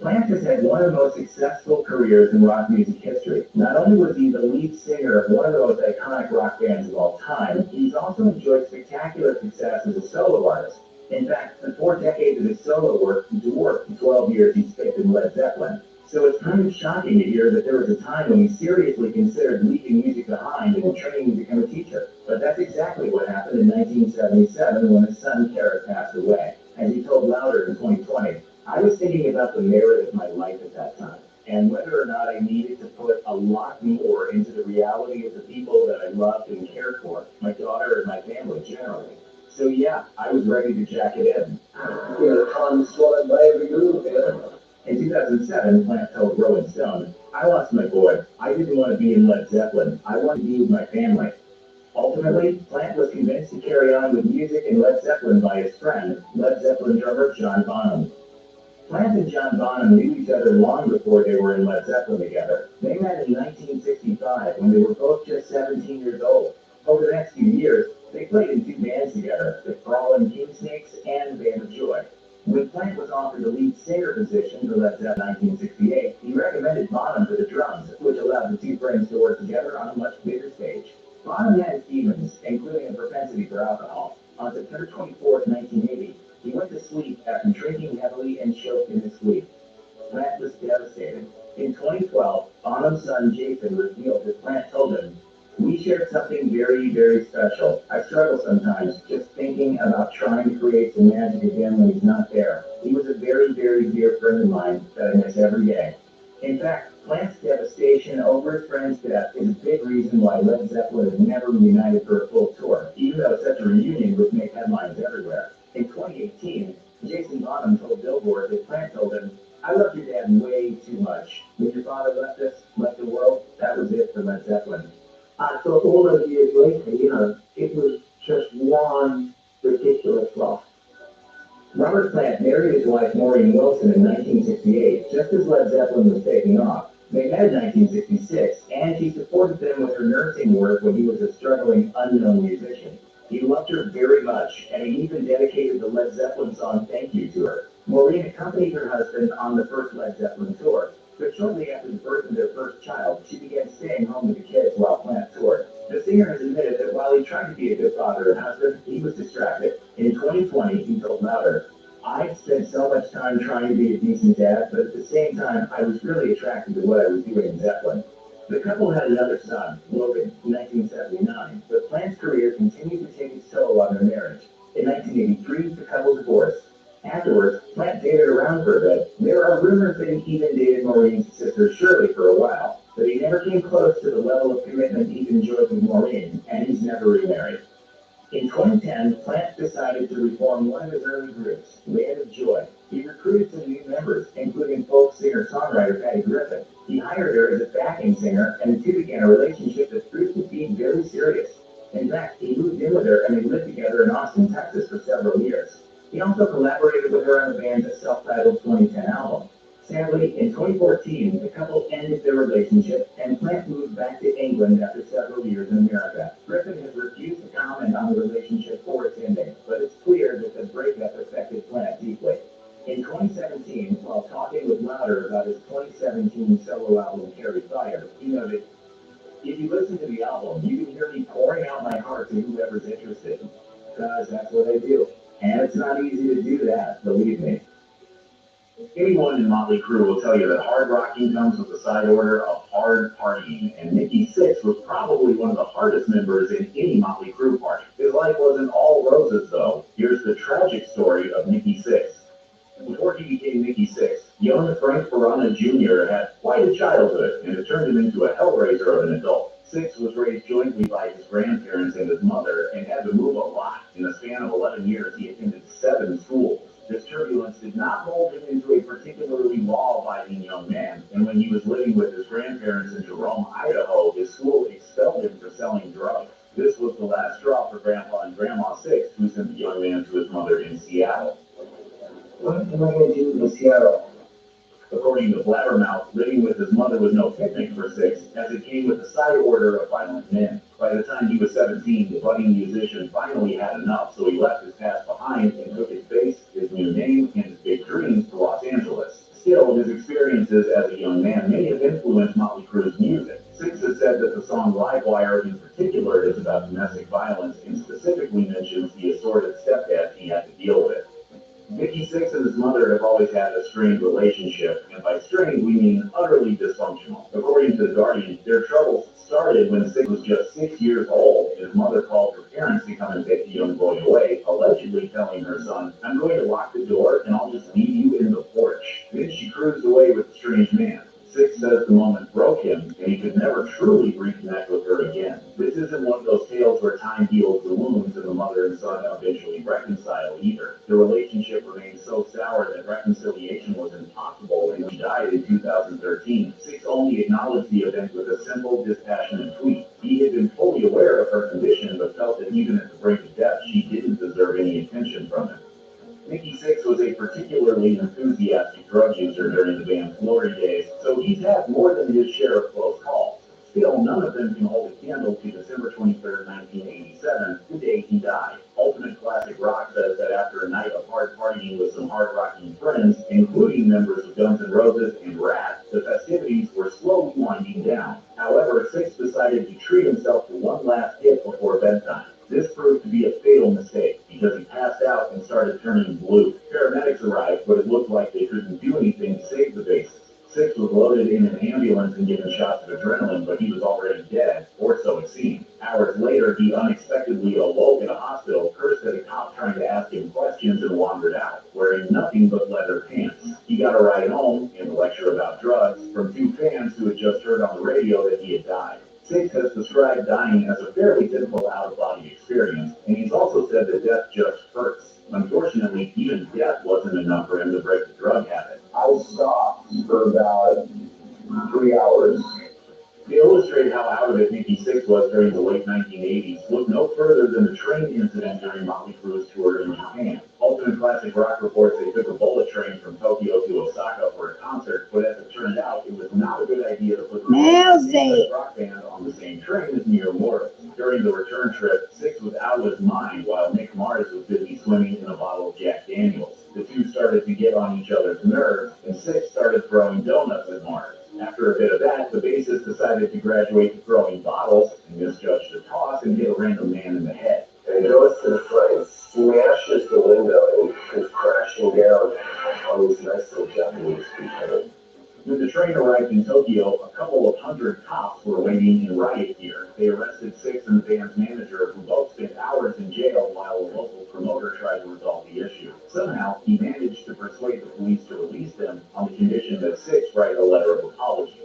Plant has had one of the most successful careers in rock music history. Not only was he the lead singer of one of the most iconic rock bands of all time, he's also enjoyed spectacular success as a solo artist. In fact, the 4 decades of his solo work dwarfed the 12 years he spent in Led Zeppelin. So it's kind of shocking to hear that there was a time when he seriously considered leaving music behind and training to become a teacher. But that's exactly what happened in 1977 when his son Carrick passed away. As he told Louder in 2020, "I was thinking about the merit of my life at that time, and whether or not I needed to put a lot more into the reality of the people that I loved and cared for, my daughter and my family generally. So yeah, I was ready to jack it in." Tom swallowed by every move, In 2007, Plant told Rolling Stone, "I lost my boy. I didn't want to be in Led Zeppelin. I wanted to be with my family." Ultimately, Plant was convinced to carry on with music in Led Zeppelin by his friend, Led Zeppelin drummer John Bonham. Plant and John Bonham knew each other long before they were in Led Zeppelin together. They met in 1965 when they were both just 17 years old. Over the next few years, they played in 2 bands together, the Crawlin' Kingsnakes and Band of Joy. When Plant was offered the lead singer position for Led Zeppelin in 1968, he recommended Bonham for the drums, which allowed the 2 friends to work together on a much bigger stage. Bonham had his demons, including a propensity for alcohol. On September 24, 1980, he went to sleep after drinking heavily and choked in his sleep. Plant was devastated. In 2012, Bonham's son Jason We shared something very, very special. I struggle sometimes just thinking about trying to create some magic again when he's not there. He was a very, very dear friend of mine that I miss every day. In fact, Plant's devastation over his friend's death is a big reason why Led Zeppelin has never reunited for a full tour, even though such a reunion would make headlines everywhere. In 2018, Jason Bonham told Billboard that Plant told him, "I loved your dad way too much. When your father left us, left the world, that was it for Led Zeppelin." So all those years later, it was just one ridiculous loss. Robert Plant married his wife Maureen Wilson in 1968, just as Led Zeppelin was taking off. They met in 1966, and she supported them with her nursing work when he was a struggling, unknown musician. He loved her very much, and he even dedicated the Led Zeppelin song "Thank You" to her. Maureen accompanied her husband on the first Led Zeppelin tour, but shortly after the birth of their first child, she began staying home with the kids while Plant toured. The singer has admitted that while he tried to be a good father and husband, he was distracted. In 2020, he told Louder, "I spent so much time trying to be a decent dad, but at the same time, I was really attracted to what I was doing in Zeppelin." The couple had another son, Logan, in 1979, but Plant's career continued to take its toll on their marriage. In 1983, the couple divorced. Afterwards, Plant dated around for a bit. There are rumors that he even dated Maureen's sister Shirley for a while, but he never came close to the level of commitment he'd enjoyed with Maureen, and he's never remarried. In 2010, Plant decided to reform one of his early groups, Land of Joy. He recruited some new members, including folk singer-songwriter Patty Griffin. He hired her as a backing singer, and the two began a relationship that proved to be very serious. In fact, he moved in with her and they lived together in Austin, Texas for several years. He also collaborated with her on the band's self-titled 2010 album. Sadly, in 2014, the couple ended their relationship, and Plant moved back to England after several years in America. Griffin has refused to comment on the relationship or its ending, but it's clear that the breakup affected Plant deeply. In 2017, while talking with Louder about his 2017 solo album, Carry Fire, he noted, "If you listen to the album, you can hear me pouring out my heart to whoever's interested, because that's what I do. And it's not easy to do that, believe me." Anyone in Motley Crue will tell you that hard rocking comes with a side order of hard partying, and Nikki Sixx was probably one of the hardest members in any Motley Crue party. His life wasn't all roses, though. Here's the tragic story of Nikki Sixx. Before he became Nikki Sixx, young Frank Ferrana Jr. had quite a childhood, and it turned him into a hellraiser of an adult. Sixx was raised jointly by his grandparents and his mother, and had to move a lot. In the span of 11 years, he attended 7 schools. This turbulence did not mold him into a particularly law-abiding young man, and when he was living with his grandparents in Jerome, Idaho, his school expelled him for selling drugs. This was the last straw for Grandpa and Grandma Sixx, who sent the young man to his mother in Seattle. What am I going to do in Seattle? According to Blabbermouth, living with his mother was no picnic for Sixx, as it came with a side order of violent men. By the time he was 17, the budding musician finally had enough, so he left his past behind and took his bass, his new name, and his big dreams to Los Angeles. Still, his experiences as a young man may have influenced Motley Crue's music. Sixx has said that the song Livewire in particular is about domestic violence and specifically mentions the assorted stepdad he had to deal with. Nikki Sixx and his mother have always had a strained relationship, and by strained we mean utterly dysfunctional. According to The Guardian, their troubles started when Sixx was just 6 years old. His mother called her parents to come and take the young boy away, allegedly telling her son, "I'm going to lock the door and I'll just leave you in the porch." Then she cruised away with the strange man. Sixx says the moment broke him, and he could never truly reconnect with her again. This isn't one of those tales where time heals the wounds and the mother and son eventually reconcile either. The relationship remained so sour that reconciliation was impossible, and he died in 2013. Sixx only acknowledged the event with a simple, dispassionate tweet. He had been fully aware of her condition, but felt that even at the brink of death, she didn't deserve any attention from him. Nikki Sixx was a particularly enthusiastic drug user during the band's glory days, so he's had more than his share of close calls. Still, none of them can hold a candle to December 23, 1987, the day he died. Ultimate Classic Rock says that after a night of hard partying with some hard-rocking friends, including members of Guns N' Roses and Ratt, the festivities were slowly winding down. However, Sixx decided to treat himself to one last hit before bedtime. This proved to be a fatal mistake, because he passed out and started turning blue. Paramedics arrived, but it looked like they couldn't do anything to save the bassist. Six was loaded in an ambulance and given shots of adrenaline, but he was already dead, or so it seemed. Hours later, he unexpectedly awoke in a hospital, cursed at a cop trying to ask him questions, and wandered out, wearing nothing but leather pants. He got a ride home and a lecture about drugs from two fans who had just heard on the radio that he had died. Six has described dying as a fairly typical out-of-body experience, and he's also said that death just hurts. Unfortunately, even death wasn't enough for him to break the drug habit. I stopped for about 3 hours. To illustrate how out of it Nikki Sixx was during the late 1980s, look no further than the train incident during Motley Crue's tour in Japan. Ultimate Classic Rock reports they took a bullet train from Tokyo to Osaka for a concert, but as it turned out, it was not a good idea to put the rock band on the same train as Neil Morris. During the return trip, Sixx was out of his mind while Mick Mars was busy swimming in a bottle of Jack Daniels. The two started to get on each other's nerves, and Sixx started throwing donuts at Mars. After a bit of that, the bassist decided to graduate to throwing bottles and misjudged a toss and hit a random man in the head. And he goes to the front, smashes the window, and comes crashing down on these nice little Japanese people. When the train arrived in Tokyo, a couple of hundred cops were waiting in riot gear. They arrested Sixx and the band's manager, who both spent hours in jail while a local promoter tried to resolve the issue. Somehow, he managed to persuade the police to release them on the condition that Sixx write a letter of apology.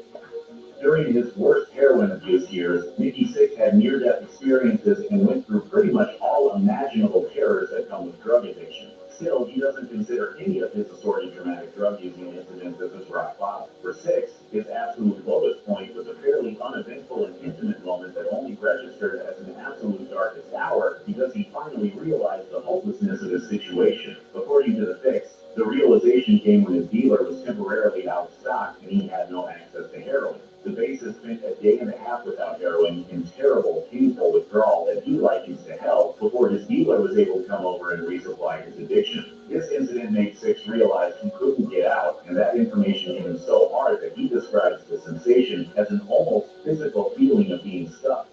During his worst heroin abuse years, Nikki Sixx had near-death experiences and went through pretty much all imaginable terrors that come with drug addiction. Still, he doesn't consider any of his assorted dramatic drug-using incidents as his rock bottom. For Sixx, his absolute lowest point was a fairly uneventful and intimate moment that only registered as an absolute darkest hour because he finally realized the hopelessness of his situation. According to The Fix, the realization came when his dealer was temporarily out of stock and he had no access to heroin. The bassist spent a day and a half without heroin in terrible, painful withdrawal that he likens to hell before his dealer was able to come over and resupply his addiction. This incident made Sixx realize he couldn't get out, and that information hit him so hard that he describes the sensation as an almost physical feeling of being stuck.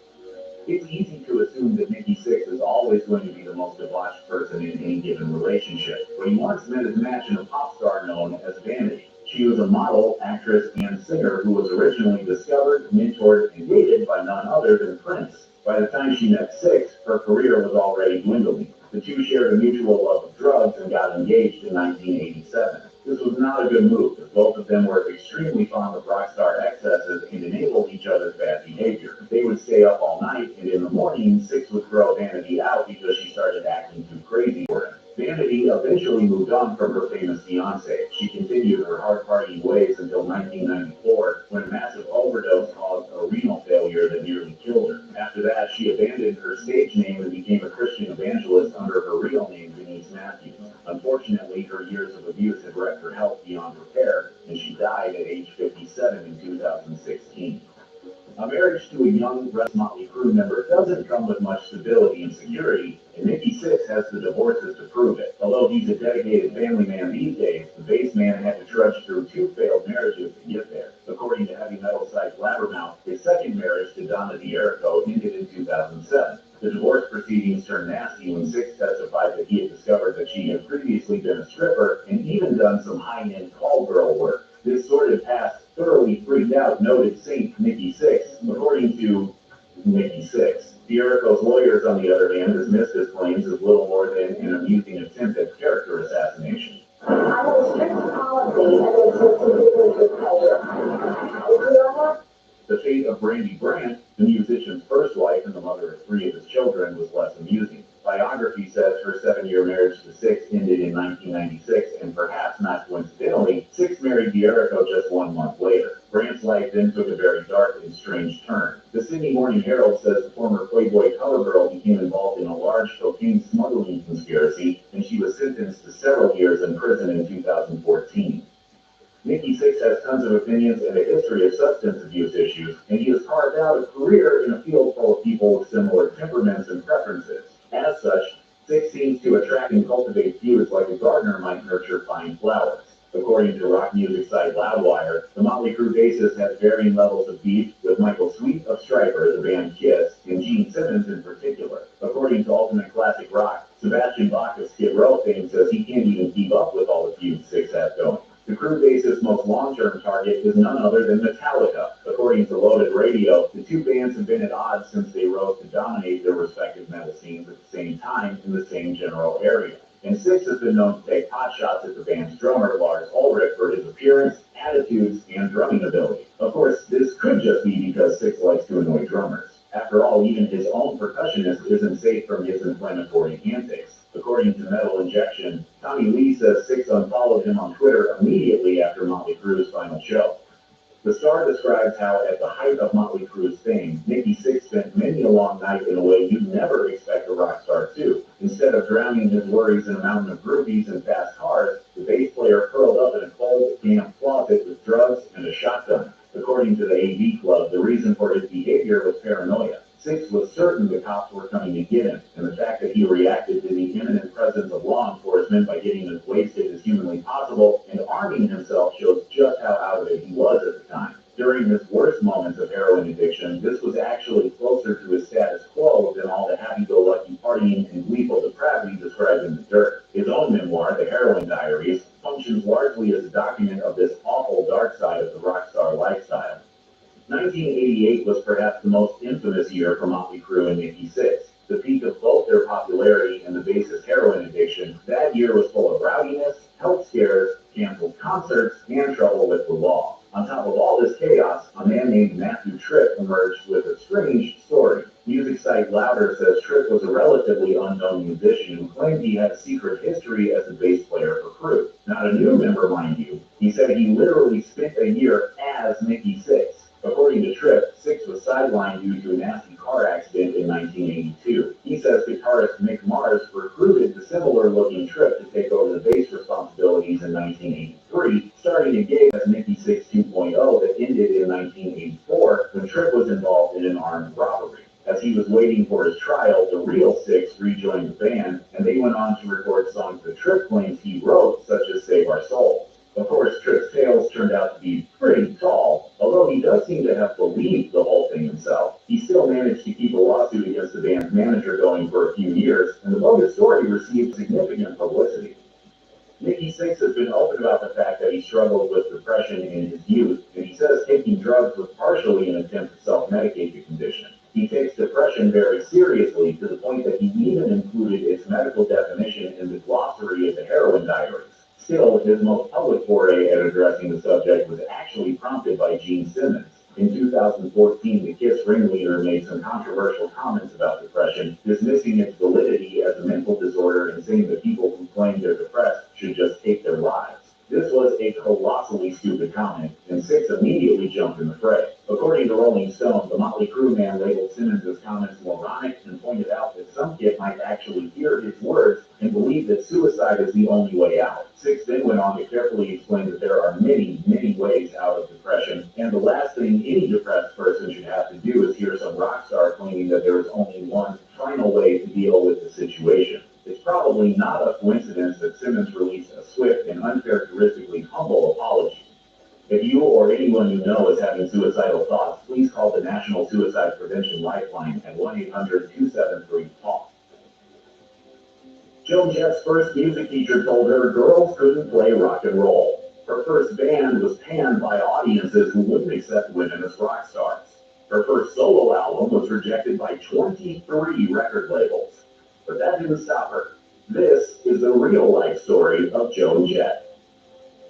It's easy to assume that Nikki Sixx is always going to be the most debauched person in any given relationship, but he once met his match in a pop star known as Vanity. She was a model, actress, and singer who was originally discovered, mentored, and dated by none other than Prince. By the time she met Sixx, her career was already dwindling. The two shared a mutual love of drugs and got engaged in 1987. This was not a good move, as both of them were extremely fond of rock star excesses and enabled each other's bad behavior. They would stay up all night, and in the morning, Sixx would throw Vanity out because she started acting too crazy for him. Vanity eventually moved on from her famous fiancé. She continued her hard-partying ways until 1994, when a massive overdose caused a renal failure that nearly killed her. After that, she abandoned her stage name and became a Christian evangelist under her real name, Denise Matthews. Unfortunately, her years of abuse had wrecked her health beyond repair, and she died at age 57 in 2016. A marriage to a young Motley Crue member doesn't come with much stability and security, and Nikki Sixx has the divorces to prove it. Although he's a dedicated family man these days, the bass man had to trudge through 2 failed marriages to get there. According to heavy metal site Blabbermouth, his second marriage to Donna D'Errico ended in 2007. The divorce proceedings turned nasty when Sixx testified that he had discovered that she had previously been a stripper and even done some high-end call girl work. This sordid past thoroughly freaked out noted Saint Nikki Sixx. According to Nikki Sixx, D'Errico's lawyers, on the other hand, dismissed his claims as little more than an amusing attempt at character assassination. I have a strict policy against individuals with pleasure. Did you know that? The fate of Brandy Brandt, the musician's first wife and the mother of 3 of his children, was less amusing. Biography says her 7-year marriage to Sixx ended in 1996, and perhaps not coincidentally, Sixx married D'Errico just 1 month later. Brandt's life then took a very dark and strange turn. The Sydney Morning Herald says the former Playboy cover girl became involved in a large cocaine smuggling conspiracy, and she was sentenced to several years in prison in 2014. Nikki Sixx has tons of opinions and a history of substance abuse issues, and he has carved out a career in a field full of people with similar temperaments and preferences. As such, Sixx seems to attract and cultivate feuds like a gardener might nurture fine flowers. According to rock music site Loudwire, the Motley Crue bassist has varying levels of beef with Michael Sweet of Stryper, the band Kiss, and Gene Simmons in particular. According to Ultimate Classic Rock, Sebastian Bach of Skid Row fame says he can't even keep up with all the feuds Sixx has going. The crew base's most long-term target is none other than Metallica. According to Loaded Radio, the two bands have been at odds since they rose to dominate their respective metal scenes at the same time in the same general area. And Six has been known to take potshots at the band's drummer, Lars Ulrich, for his appearance, attitudes, and drumming ability. Of course, this could just be because Six likes to annoy drummers. After all, even his own percussionist isn't safe from his inflammatory antics. According to Metal Injection, Tommy Lee says Six unfollowed him on Twitter immediately after Motley Crue's final show. The Star describes how, at the height of Motley Crue's fame, Nikki Sixx spent many a long night in a way you'd never expect a rock star to. Instead of drowning his worries in a mountain of groupies and fast cars, the bass player curled up in a cold, damp closet with drugs and a shotgun. According to the AV Club, the reason for his behavior was paranoia. Sixx was certain the cops were coming to get him, and the fact that he reacted to the imminent presence of law enforcement by getting as wasted as humanly possible and arming himself shows just how out of it he was at the time. During his worst moments of heroin addiction, this was actually closer to his status quo than all the happy-go-lucky partying and gleeful depravity described in The Dirt. His own memoir, The Heroin Diaries, functions largely as a document of this awful dark side of the rock star lifestyle. 1988 was perhaps the most infamous year for Motley Crue and Nikki Sixx. The peak of both their popularity and the bass's heroin addiction, that year was full of rowdiness, health scares, canceled concerts, and trouble with the law. On top of all this chaos, a man named Matthew Tripp emerged with a strange story. Music site Louder says Tripp was a relatively unknown musician who claimed he had a secret history as a bass player for Crue. Not a new member, mind you. He said he literally spent a year as Nikki Sixx. According to Tripp, Sixx was sidelined due to a nasty car accident in 1982. He says guitarist Mick Mars recruited the similar-looking Tripp to take over the bass responsibilities in 1983, starting a gig as Nikki Sixx 2.0 that ended in 1984 when Tripp was involved in an armed robbery. As he was waiting for his trial, the real Sixx rejoined the band, and they went on to record songs that Tripp claims he wrote, such as Save Our Souls. Of course, Tripp's tales turned out to be pretty tall. Although he does seem to have believed the whole thing himself, he still managed to keep a lawsuit against the band's manager going for a few years, and the bogus story received significant publicity. Nikki Sixx has been open about the fact that he struggled with depression in his youth, and he says taking drugs was partially an attempt to self-medicate the condition. He takes depression very seriously, to the point that he even included its medical definition in the glossary of the Heroin Diaries. Still, his most public foray at addressing the subject was actually prompted by Gene Simmons. In 2014, the KISS ringleader made some controversial comments about depression, dismissing its validity as a mental disorder and saying that people who claim they're depressed should just take their lives. This was a colossally stupid comment, and Sixx immediately jumped in the fray. According to Rolling Stone, the Motley Crue man labeled Simmons' comments moronic and pointed out that some kid might actually hear his words and believe that suicide is the only way out. Sixx then went on to carefully explain that there are many, many ways out of depression, and the last thing any depressed person should have to do is hear some rock star claiming that there is only one final way to deal with the situation. It's probably not a coincidence that Simmons released a swift and uncharacteristically humble apology. If you or anyone you know is having suicidal thoughts, please call the National Suicide Prevention Lifeline at 1-800-273-TALK. Joan Jett's first music teacher told her girls couldn't play rock and roll. Her first band was panned by audiences who wouldn't accept women as rock stars. Her first solo album was rejected by 23 record labels. But that didn't stop her. This is the real-life story of Joan Jett.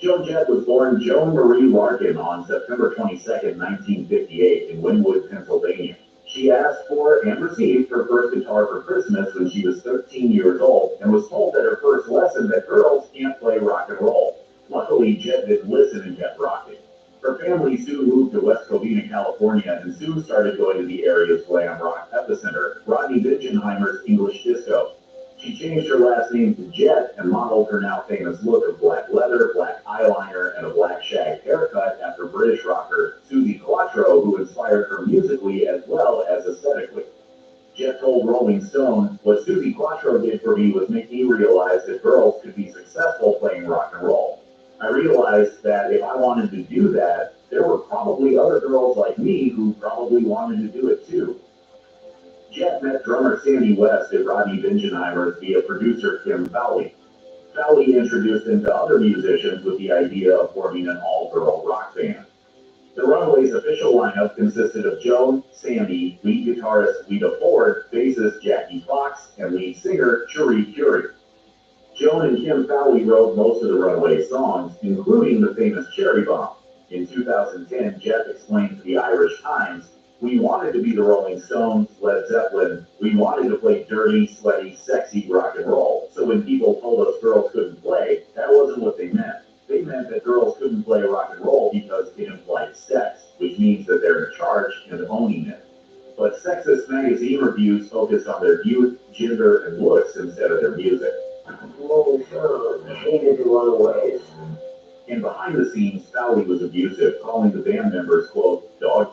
Joan Jett was born Joan Marie Larkin on September 22, 1958 in Wynwood, Pennsylvania. She asked for and received her first guitar for Christmas when she was 13 years old and was told at her first lesson that girls can't play rock and roll. Luckily, Jett did listen and kept rocking. Her family soon moved to West Covina, California, and soon started going to the area's glam rock epicenter, Rodney Bingenheimer's English Disco. She changed her last name to Jett and modeled her now famous look of black leather, black eyeliner, and a black shag haircut after British rocker Suzi Quatro, who inspired her musically as well as aesthetically. Jett told Rolling Stone, "What Suzi Quatro did for me was make me realize that girls could be successful playing rock and roll. I realized that if I wanted to do that, there were probably other girls like me who probably wanted to do it too." Jett met drummer Sandy West at Rodney Bingenheimer's via producer Kim Fowley. Fowley introduced him to other musicians with the idea of forming an all-girl rock band. The Runaways' official lineup consisted of Joan, Sandy, lead guitarist Lita Ford, bassist Jackie Fox, and lead singer Cherie Currie. Joan and Kim Fowley wrote most of the Runaways songs, including the famous Cherry Bomb. In 2010, Jeff explained to the Irish Times, "We wanted to be the Rolling Stones, Led Zeppelin. We wanted to play dirty, sweaty, sexy rock and roll. So when people told us girls couldn't play, that wasn't what they meant. They meant that girls couldn't play rock and roll because it implied sex, which means that they're in charge and owning it." But sexist magazine reviews focused on their youth, gender, and looks instead of their music. Rolling Stones, hated the Runaways. And behind the scenes, Fowley was abusive, calling the band members, quote, "dog,"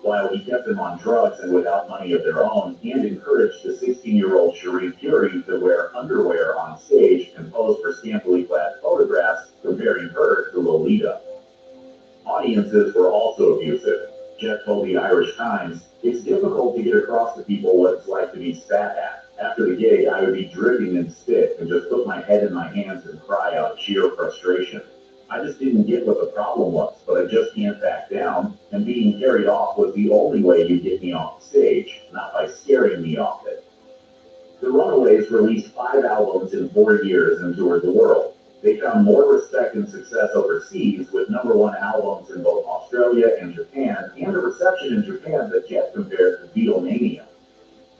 while he kept them on drugs and without money of their own, and encouraged the 16-year-old Cherie Currie to wear underwear on stage and pose for scantily clad photographs, comparing her to Lolita. Audiences were also abusive. Jeff told the Irish Times, "It's difficult to get across to people what it's like to be spat at. After the gig, I would be dripping in spit and just put my head in my hands and cry out of sheer frustration. I just didn't get what the problem was, but I just can't back down, and being carried off was the only way you get me off the stage, not by scaring me off it." The Runaways released 5 albums in 4 years and toured the world. They found more respect and success overseas with #1 albums in both Australia and Japan, and a reception in Japan that Jeff compared to Beatlemania.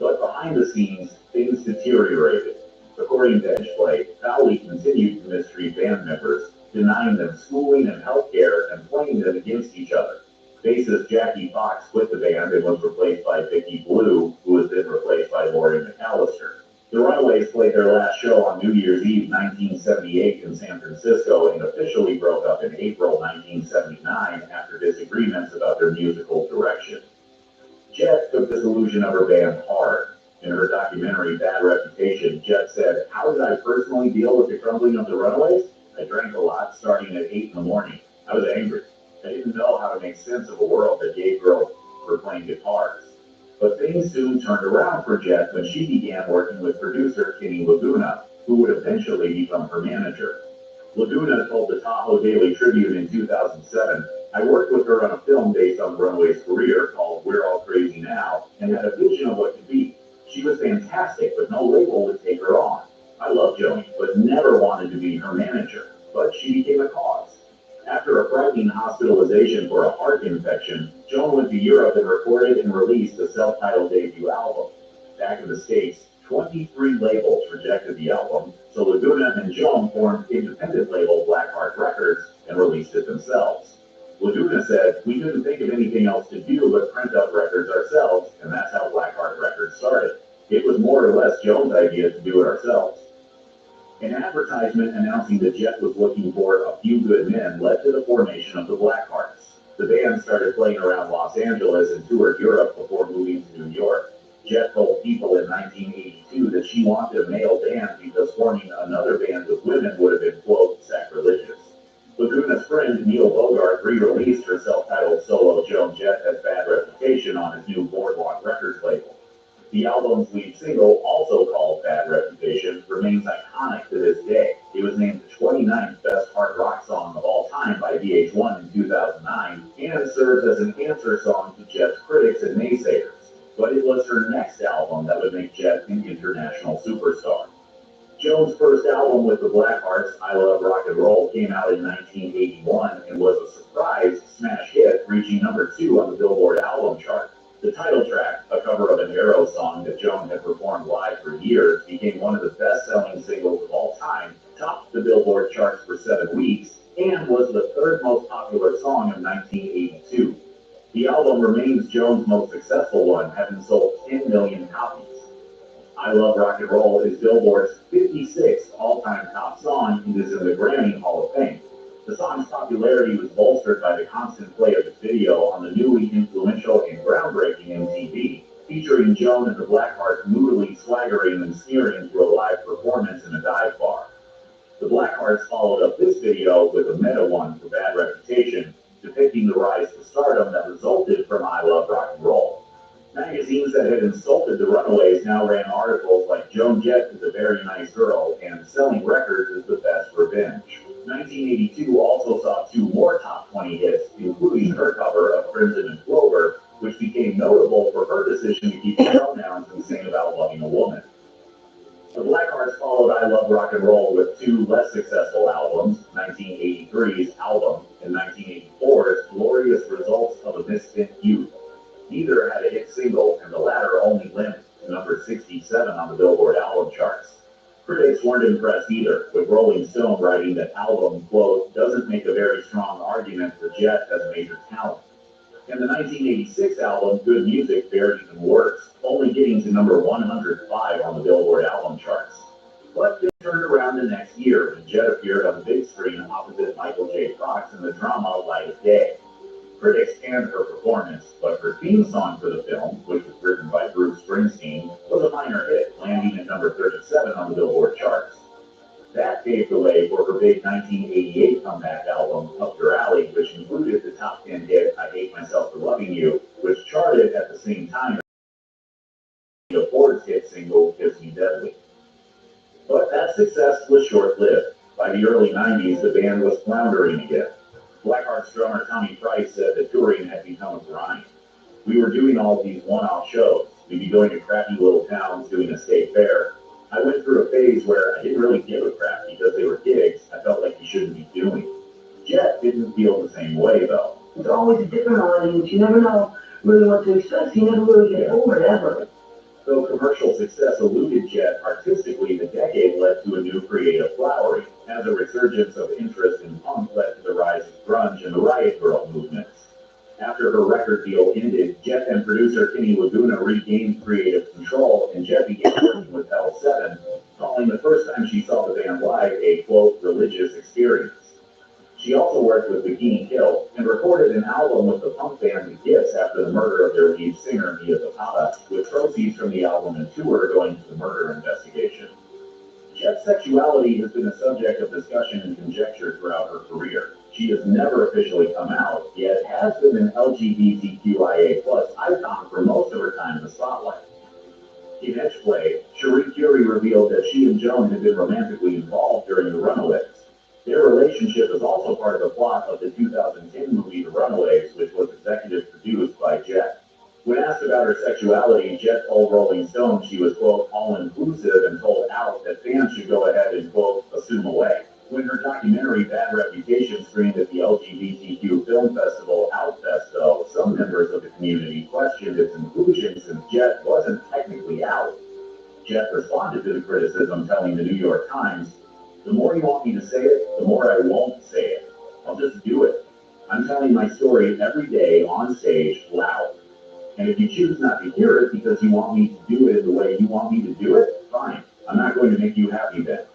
But behind the scenes, things deteriorated. According to Edgeplay, Fowley continued to mistreat band members, denying them schooling and health care and playing them against each other. Bassist Jackie Fox quit the band and was replaced by Vicky Blue, who was then replaced by Laurie McAllister. The Runaways played their last show on New Year's Eve 1978 in San Francisco and officially broke up in April 1979 after disagreements about their musical direction. Jet took the dissolution of her band hard. In her documentary Bad Reputation, Jet said, "How did I personally deal with the crumbling of the Runaways? I drank a lot starting at 8 in the morning. I was angry. I didn't know how to make sense of a world that gave girls for playing guitars." But things soon turned around for Jet when she began working with producer Kenny Laguna, who would eventually become her manager. Laguna told the Tahoe Daily Tribune in 2007, "I worked with her on a film based on Runaway's career called We're All Crazy Now and had a vision of what to be. She was fantastic, but no label would take her on. I love Joni, but never wanted to be her manager. But she became a cause." After a frightening hospitalization for a heart infection, Joan went to Europe and recorded and released a self-titled debut album. Back in the States, 23 labels rejected the album, so Laguna and Joan formed independent label Blackheart Records and released it themselves. Laguna said, "We couldn't think of anything else to do but print up records ourselves, and that's how Blackheart Records started. It was more or less Joan's idea to do it ourselves." An advertisement announcing that Jet was looking for a few good men led to the formation of the Blackhearts. The band started playing around Los Angeles and toured Europe before moving to New York. Jet told People in 1982 that she wanted a male band because forming another band with women would have been, quote, "sacrilegious." Laguna's friend Neil Bogart re-released her self-titled solo Joan Jett Has Bad Reputation on his new Boardwalk Records label. The album's lead single, also called Bad Reputation, remains iconic to this day. It was named the 29th best hard rock song of all time by VH1 in 2009 and serves as an answer song to Jet's critics and naysayers. But it was her next album that would make Jet an international superstar. Joan's first album with the Blackhearts, I Love Rock and Roll, came out in 1981 and was a surprise smash hit, reaching #2 on the Billboard album chart. The title track, a cover of an Arrow song that Joan had performed live for years, became one of the best-selling singles of all time, topped the Billboard charts for 7 weeks, and was the 3rd most popular song of 1982. The album remains Joan's most successful one, having sold 10 million copies. I Love Rock and Roll is Billboard's 56th all-time top song and is in the Grammy Hall of Fame. The song's popularity was bolstered by the constant play of its video on the newly influential and groundbreaking MTV, featuring Joan and the Blackhearts moodily swaggering and sneering through a live performance in a dive bar. The Blackhearts followed up this video with a meta one for Bad Reputation, depicting the rise to stardom that resulted from I Love Rock and Roll. Magazines that had insulted the Runaways now ran articles like Joan Jett is a very nice girl and selling records is the best sing about loving a woman. The Blackhearts followed I Love Rock and Roll with two less successful albums, 1983's Album and 1984's Glorious Results of a Misfit Youth. Neither had a hit single, and the latter only limped to number 67 on the Billboard album charts. Critics weren't impressed either, with Rolling Stone writing that Album, quote, doesn't make a very strong argument for Jett as a major talent. And the 1986 album, Good Music, fared even worse, only getting to number 105 on the Billboard album charts. But it turned around the next year when Jett appeared on the big screen opposite Michael J. Fox in the drama Light of Day. Critics panned her performance, but her theme song for the film, which was written by Bruce Springsteen, was a minor hit, landing at number 37 on the Billboard charts. That paved the way for her big 1988 comeback album, Up Your Alley, which included the top 10 hit I Hate Myself for Loving You, which charted at the same time as Ford's hit single, Kiss Me Deadly. But that success was short-lived. By the early 90s, the band was floundering again. Blackheart's drummer Tommy Price said that touring had become a grind. We were doing all these one-off shows. We'd be going to crappy little towns doing a state fair. I went through a phase where I didn't really give a crap because they were gigs I felt like you shouldn't be doing. Jett didn't feel the same way, though. It's always a different audience. You never know really what to expect. You never really get over it, ever. Though commercial success eluded Jett artistically, the decade led to a new creative flowering, as a resurgence of interest in punk led to the rise of grunge and the Riot Grrrl movements. After her record deal ended, Jett and producer Kenny Laguna regained creative control, and Jett began working with L7, calling the first time she saw the band live a, quote, religious experience. She also worked with Bikini Kill and recorded an album with the punk band The Gifts after the murder of their lead singer, Mia Zapata, with proceeds from the album and tour going to the murder investigation. Jett's sexuality has been a subject of discussion and conjecture throughout her career. She has never officially come out, yet has been an LGBTQIA+ icon for most of her time in the spotlight. In Edgeplay, Cherie Currie revealed that she and Joan had been romantically involved during The Runaways. Their relationship is also part of the plot of the 2010 movie The Runaways, which was executive produced by Jett. When asked about her sexuality, Jett told Rolling Stone she was, quote, all-inclusive and told Out that fans should go ahead and, quote, assume away. When her documentary Bad Reputation screened at the LGBTQ film festival Outfest, though, some members of the community questioned its inclusion since Jett wasn't technically out. Jett responded to the criticism, telling the New York Times, the more you want me to say it, the more I won't say it. I'll just do it. I'm telling my story every day on stage, loud. And if you choose not to hear it because you want me to do it the way you want me to do it, fine. I'm not going to make you happy then.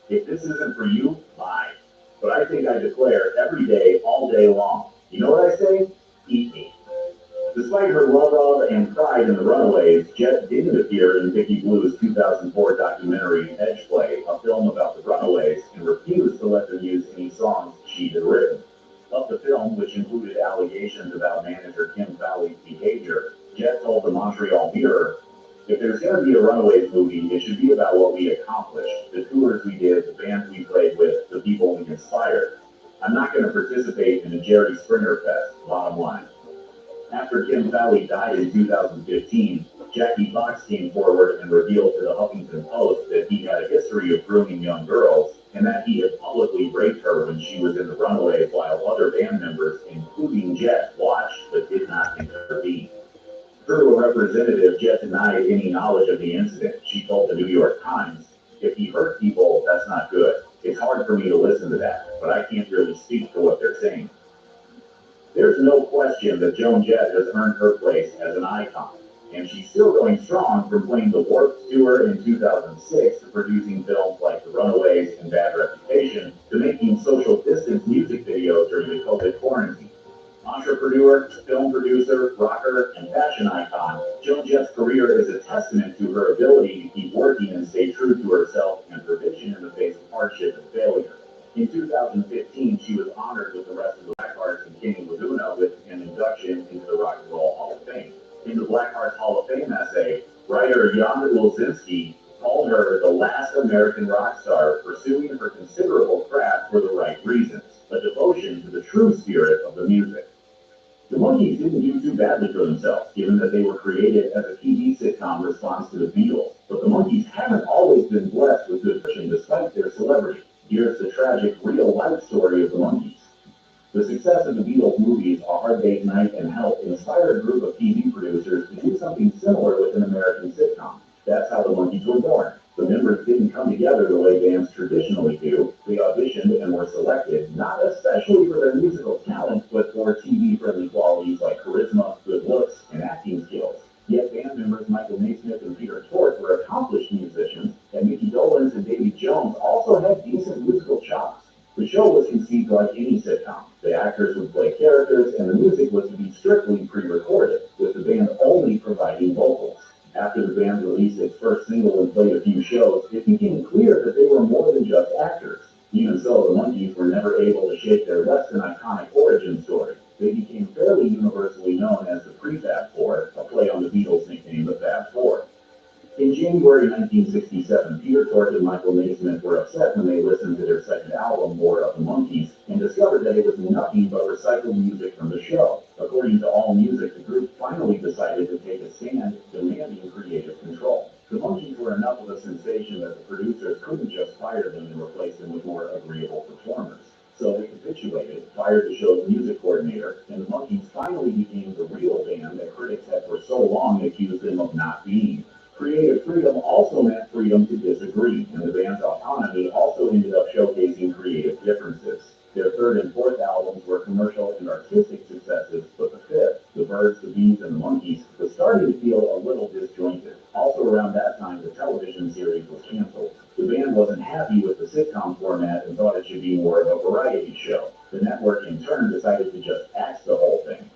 If this isn't for you, bye. But I think I declare every day, all day long. You know what I say? Eat me. Despite her love of and pride in The Runaways, Jett didn't appear in Vicky Blue's 2004 documentary Edgeplay, a film about the Runaways, and refused to let them use any songs she had written. Of the film, which included allegations about manager Kim Fowley's behavior, Jett told the Montreal Mirror, if there's going to be a Runaways movie, it should be about what we accomplished, the tours we did, the bands we played with, the people we inspired. I'm not going to participate in a Jerry Springer fest, bottom line. After Kim Fowley died in 2015, Jackie Fox came forward and revealed to the Huffington Post that he had a history of grooming young girls, and that he had publicly raped her when she was in the Runaways while other band members, including Jett, watched but did not intervene. Through a representative, Jett denied any knowledge of the incident. She told the New York Times, if he hurt people, that's not good. It's hard for me to listen to that, but I can't really speak to what they're saying. There's no question that Joan Jett has earned her place as an icon, and she's still going strong from playing the Warped Tour in 2006 to producing films like The Runaways and Bad Reputation to making social distance music videos during the COVID quarantine. Entrepreneur, film producer, rocker, and fashion icon, Joan Jett's career is a testament to her ability to keep working and stay true to herself and her vision in the face of hardship and failure. In 2015, she was honored with the rest of the Blackhearts and Kenny Laguna with an induction into the Rock and Roll Hall of Fame. In the Blackhearts Hall of Fame essay, writer Jan Wilczynski called her the last American rock star pursuing her considerable craft for the right reasons, a devotion to the true spirit of the music. The Monkees didn't do too badly for themselves, given that they were created as a TV sitcom response to the Beatles. But the Monkees haven't always been blessed with good fortune despite their celebrity. Here's the tragic, real-life story of the Monkees. The success of the Beatles movies, A Hard Day's Night and Help, inspired a group of TV producers to do something similar with an American sitcom. That's how the Monkees were born. The members didn't come together the way bands traditionally do. They auditioned and were selected, not especially for their musical talent, but for TV-friendly qualities like charisma, good looks, and acting skills. Yet band members Michael Naismith and Peter Tork were accomplished musicians, and Mickey Dolenz and Davy Jones also had decent musical chops. The show was conceived like any sitcom. The actors would play characters, and the music was to be strictly pre-recorded, with the band only providing vocals. After the band released its first single and played a few shows, it became clear that they were more than just actors. Even so, the Monkees were never able to shake their less than iconic origin story. They became fairly universally known as the Prefab Four, a play on the Beatles' nickname the Fab Four. In January 1967, Peter Tork and Michael Naismith were upset when they listened to their second album, More of the Monkees, and discovered that it was nothing but recycled music from the show. According to AllMusic, the group finally decided to take a stand, demanding creative control. The Monkees were enough of a sensation that the producers couldn't just fire them and replace them with more agreeable performers. So they capitulated, fired the show's music coordinator, and the Monkees finally became the real band that critics had for so long accused them of not being. Creative freedom also meant freedom to disagree, and the band's autonomy also ended up showcasing creative differences. Their third and fourth albums were commercial and artistic successes, but the fifth, The Byrds, the Bees, and the Monkees, was starting to feel a little disjointed. Also around that time, the television series was canceled. The band wasn't happy with the sitcom format and thought it should be more of a variety show. The network, in turn, decided to just axe the whole thing.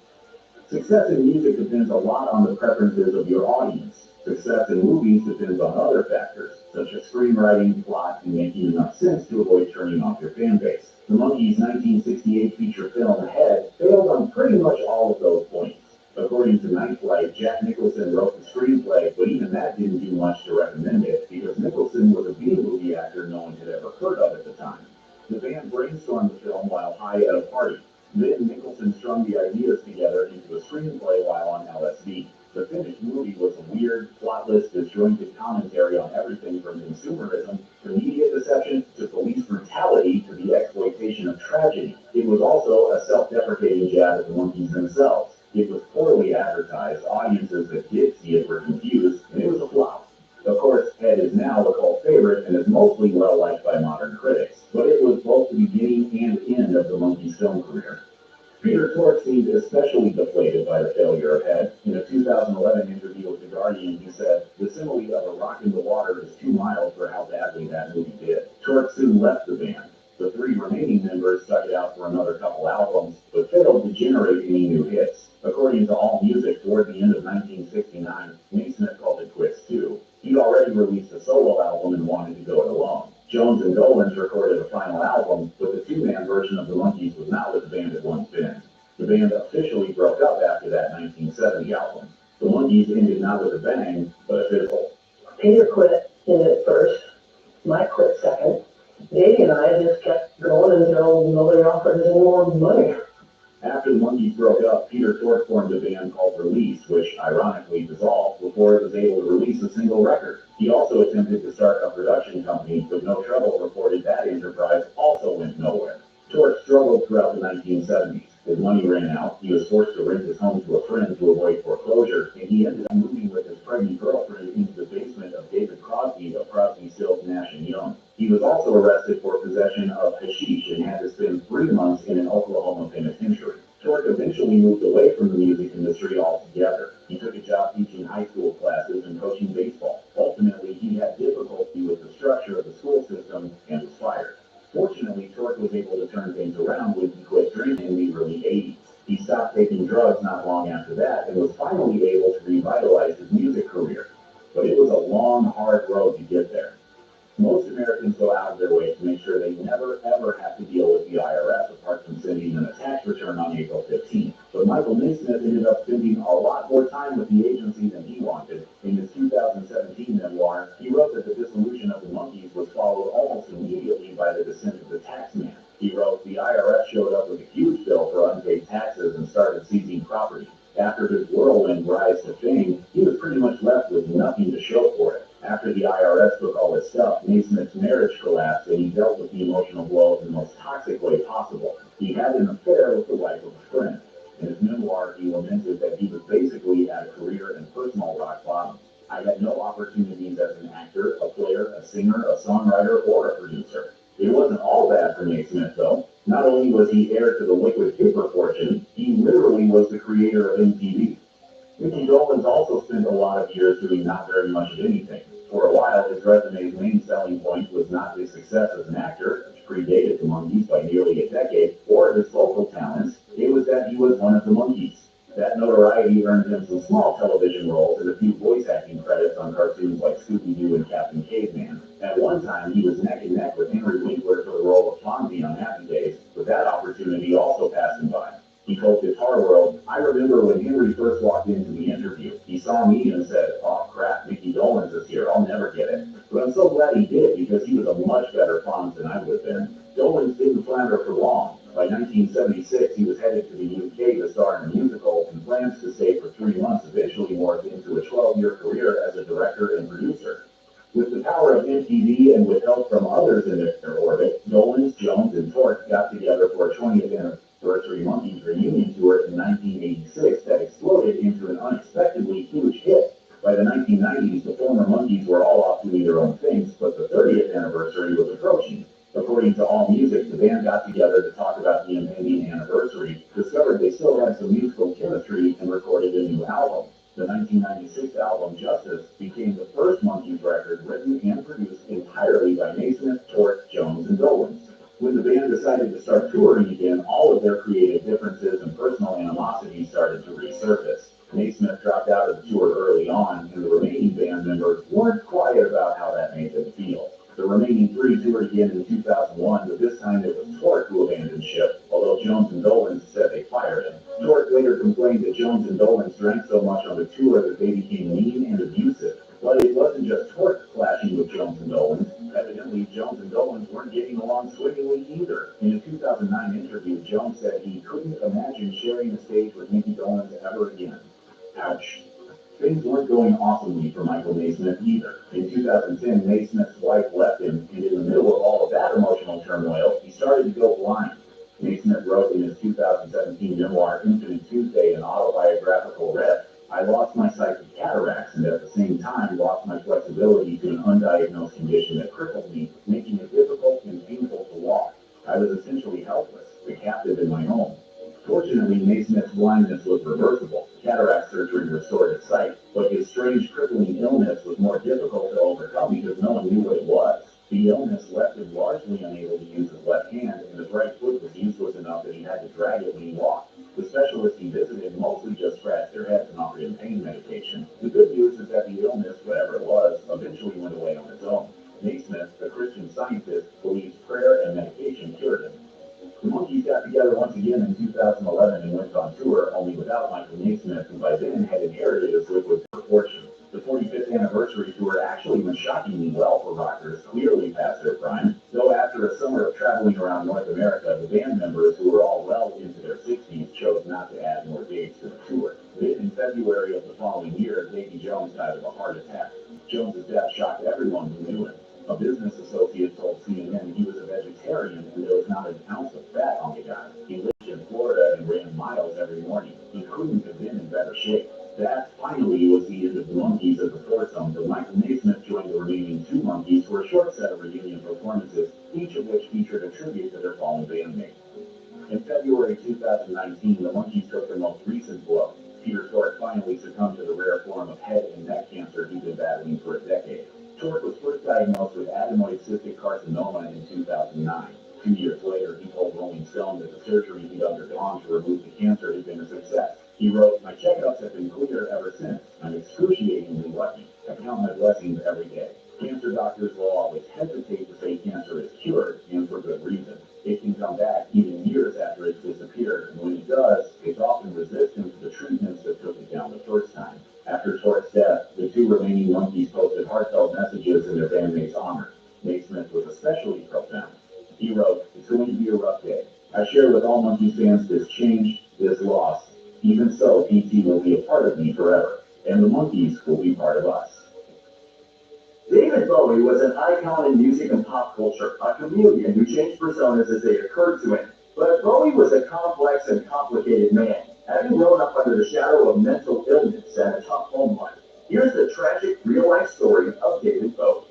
Success in music depends a lot on the preferences of your audience. Success in movies depends on other factors, such as screenwriting, plot, and making enough sense to avoid turning off your fan base. The Monkees' 1968 feature film, Head, failed on pretty much all of those points. According to Night Flight, Jack Nicholson wrote the screenplay, but even that didn't do much to recommend it, because Nicholson was a B-movie actor no one had ever heard of at the time. The band brainstormed the film while high at a party. Then Nicholson strung the ideas together into a screenplay while on LSD. The finished movie was a weird, plotless, disjointed commentary on everything from consumerism to media deception to police brutality to the exploitation of tragedy. It was also a self-deprecating jab at the Monkees themselves. It was poorly advertised, audiences that did see it were confused, and it was a flop. Of course, Head is now a cult favorite and is mostly well-liked by modern critics, but it was both the beginning and end of the Monkees' film career. Peter Tork seemed especially deflated by the failure of Head. In a 2011 interview with The Guardian, he said, "The simile of a rock in the water is too mild for how badly that movie did." Tork soon left the band. The three remaining members stuck it out for another couple albums, but failed to generate any new hits. According to AllMusic, toward the end of 1969, Naismith called it quits too. He'd already released a solo album and wanted to go it alone. Jones and Dolenz recorded a final album, but the two-man version of the Monkees was not what the band had once been. The band officially broke up after that 1970 album. The Monkees ended not with a bang, but a fizzle. Peter quit in it first, Mike quit second. Davey and I just kept going until nobody offered us any more money. After the Monkees broke up, Peter Tork formed a band called Release, which ironically dissolved before it was able to release a single record. He also attempted to start a production company, but No Trouble reported that enterprise also went nowhere. Tork struggled throughout the 1970s. His money ran out, he was forced to rent his home to a friend to avoid foreclosure, and he ended up moving with his pregnant girlfriend into the basement of David Crosby of Crosby, Stills, Nash & Young. He was also arrested for possession of hashish and had to spend 3 months in an Oklahoma penitentiary. Tork eventually moved away from the music industry altogether. He took a job teaching high school classes and coaching baseball. Ultimately, he had difficulty with the structure of the school system and was fired. Fortunately, Tork was able to turn things around when he quit drinking in the early 80s. He stopped taking drugs not long after that and was finally able to revitalize his music career. But it was a long, hard road to get there. Most Americans go out of their way to make sure they never, ever have to deal with the IRS apart from sending them a tax return on April 15th. But Michael Naismith ended up spending a lot more time with the agency than he wanted. In his 2017 memoir, he wrote that the dissolution of the Monkees was followed almost immediately by the descent of the taxman. He wrote, "The IRS showed up with a huge bill for unpaid taxes and started seizing After the IRS took all his stuff, Naismith's marriage collapsed and he dealt with the emotional blow in the most toxic way possible. He had an affair with the wife of a friend. In his memoir, he lamented that he was basically at a career and personal rock bottom. I had no opportunities as an actor, a player, a singer, a songwriter, or a producer. It wasn't all bad for Naismith, though. Not only was he heir to the liquid paper fortune, he literally was the creator of MTV. Mickey Dolenz also spent a lot of years doing not very much of anything. For a while, his resume's main selling point was not his success as an actor, which predated the Monkees by nearly a decade, or his vocal talents. It was that he was one of the Monkees. That notoriety earned him some small television roles and a few voice acting credits on cartoons like Scooby-Doo and Captain Caveman. At one time, he was neck and neck with Henry Winkler for the role of Fonzie on Happy Days, but that opportunity also passed him by. He told Guitar World, "I remember when Henry first walked into the interview. He saw me and said, 'Oh crap, Mickey Dolenz is here, I'll never get it.' But I'm so glad he did, because he was a much better Fonz than I would have been." Dolenz didn't flounder for long. By 1976, he was headed to the UK to star in a musical, and plans to stay for 3 months eventually morphed into a 12-year career as a director and producer. With the power of MTV and with help from others in their orbit, Dolenz, Jones, and Tork got together for a 20th anniversary Monkees reunion tour in 1986 that exploded into an unexpectedly huge hit. By the 1990s, the former Monkees were all off doing their own things, but the 30th anniversary was approaching. According to AllMusic, the band got together to talk about the impending anniversary, discovered they still had some musical chemistry, and recorded a new album. The 1996 album, Justice, became the first Monkees record written and produced entirely by Naismith, Tork, Jones, and Dolenz. When the band decided to start touring again, all of their creative differences and personal animosity started to resurface. Naismith dropped out of the tour early on, and the remaining band members weren't quiet about how that made them feel. The remaining 3 toured again in 2001, but this time it was Tork who abandoned ship, although Jones and Dolenz said they fired him. Tork later complained that Jones and Dolenz drank so much on the tour that they became mean and abusive. But it wasn't just Tork clashing with Jones and Dolenz. Evidently, Jones and Dolenz weren't getting along swimmingly either. In a 2009 interview, Jones said he couldn't imagine sharing the stage with Mickey Dolenz ever again. Ouch. Things weren't going awesomely for Michael Naismith either. In 2010, Naismith's wife left him, and in the middle of all of that emotional turmoil, he started to go blind. Naismith wrote in his 2017 memoir, Infinite Tuesday, an autobiographical riff, "I lost my sight to cataracts and at the same time lost my flexibility to an undiagnosed condition that crippled me, making it difficult and painful to walk. I was essentially helpless, a captive in my home." Fortunately, Naismith's blindness was reversible. Cataract surgery restored his sight, but his strange crippling illness was more difficult to overcome because no one knew what it was. The illness left him largely unable to use his left hand, and his right foot was useless enough that he had to drag it when he walked. The specialists he visited mostly just scratched their heads and offered him pain medication. The good news is that the illness, whatever it was, eventually went away on its own. Naismith, the Christian Scientist, believes prayer and medication cured him. The Monkees got together once again in 2011 and went on tour, only without Michael Naismith, who by then had inherited his liquid fortune. The 45th anniversary tour actually went shockingly well for rockers, clearly past their prime, though after a summer of traveling around North America, the band members, who were all well into their 60s, chose not to add more dates to the tour. Then, in February of the following year, Davy Jones died of a heart attack. Jones's death shocked everyone who knew him. A business associate told CNN he was a vegetarian and there was not an ounce of fat on the guy. He lived in Florida and ran miles every morning. He couldn't have been in better shape. That finally was the end of the Monkees as a foursome, but Michael Naismith joined the remaining 2 Monkees for a short set of reunion performances, each of which featured a tribute to their fallen bandmate. In February 2019, the Monkees took their most recent blow. Peter Tork finally succumbed to the rare form of head and neck cancer he'd been battling for a decade. Tork was first diagnosed with adenoid cystic carcinoma in 2009. 2 years later, he told Rolling Stone that the surgery he'd undergone to remove the cancer had been a success. He wrote, "My checkups have been clear ever since. I'm excruciatingly lucky. I count my blessings every day. Cancer doctors will always hesitate to say cancer is cured, and for good reason. It can come back even years after it's disappeared, and when it does, it's often resistant to the treatments that took it down the first time." After Tork's death, the 2 remaining Monkees posted heartfelt messages in their bandmate's honor. Naismith was especially profound. He wrote, "It's going to be a rough day. I share with all Monkees fans this change, this loss. Even so, PT will be a part of me forever, and the Monkees will be part of us." Bowie was an icon in music and pop culture, a chameleon who changed personas as they occurred to him. But Bowie was a complex and complicated man, having grown up under the shadow of mental illness and a tough home life. Here's the tragic real-life story of David Bowie.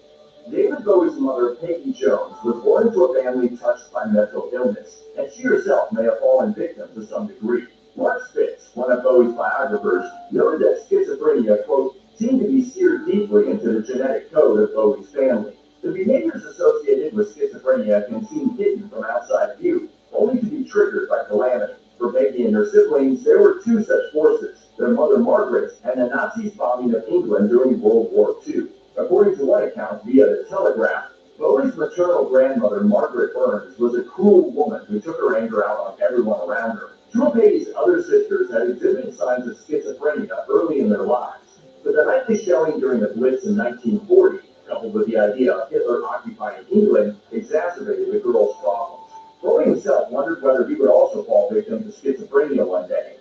David Bowie's mother, Peggy Jones, was born into a family touched by mental illness, and she herself may have fallen victim to some degree. Mark Spitz, one of Bowie's biographers, noted that schizophrenia, quote, seemed to be seared deeply into the genetic code of Bowie's family. The behaviors associated with schizophrenia can seem hidden from outside view, only to be triggered by calamity. For Peggy and her siblings, there were two such forces, their mother Margaret and the Nazis' bombing of England during World War II. According to one account via the Telegraph, Bowie's maternal grandmother, Margaret Burns, was a cruel woman who took her anger out on everyone around her. Two of Peggy's other sisters had exhibited signs of schizophrenia early in their lives, but the nightly shelling during the Blitz in 1940, coupled with the idea of Hitler occupying England, exacerbated the girl's problems. Bowie himself wondered whether he would also fall victim to schizophrenia one day.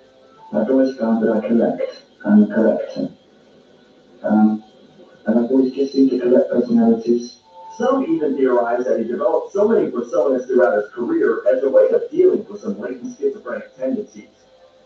I've always found that I collect. I'm a collector. And I've always just seemed to collect personalities. Some even theorize that he developed so many personas throughout his career as a way of dealing with some latent schizophrenic tendencies.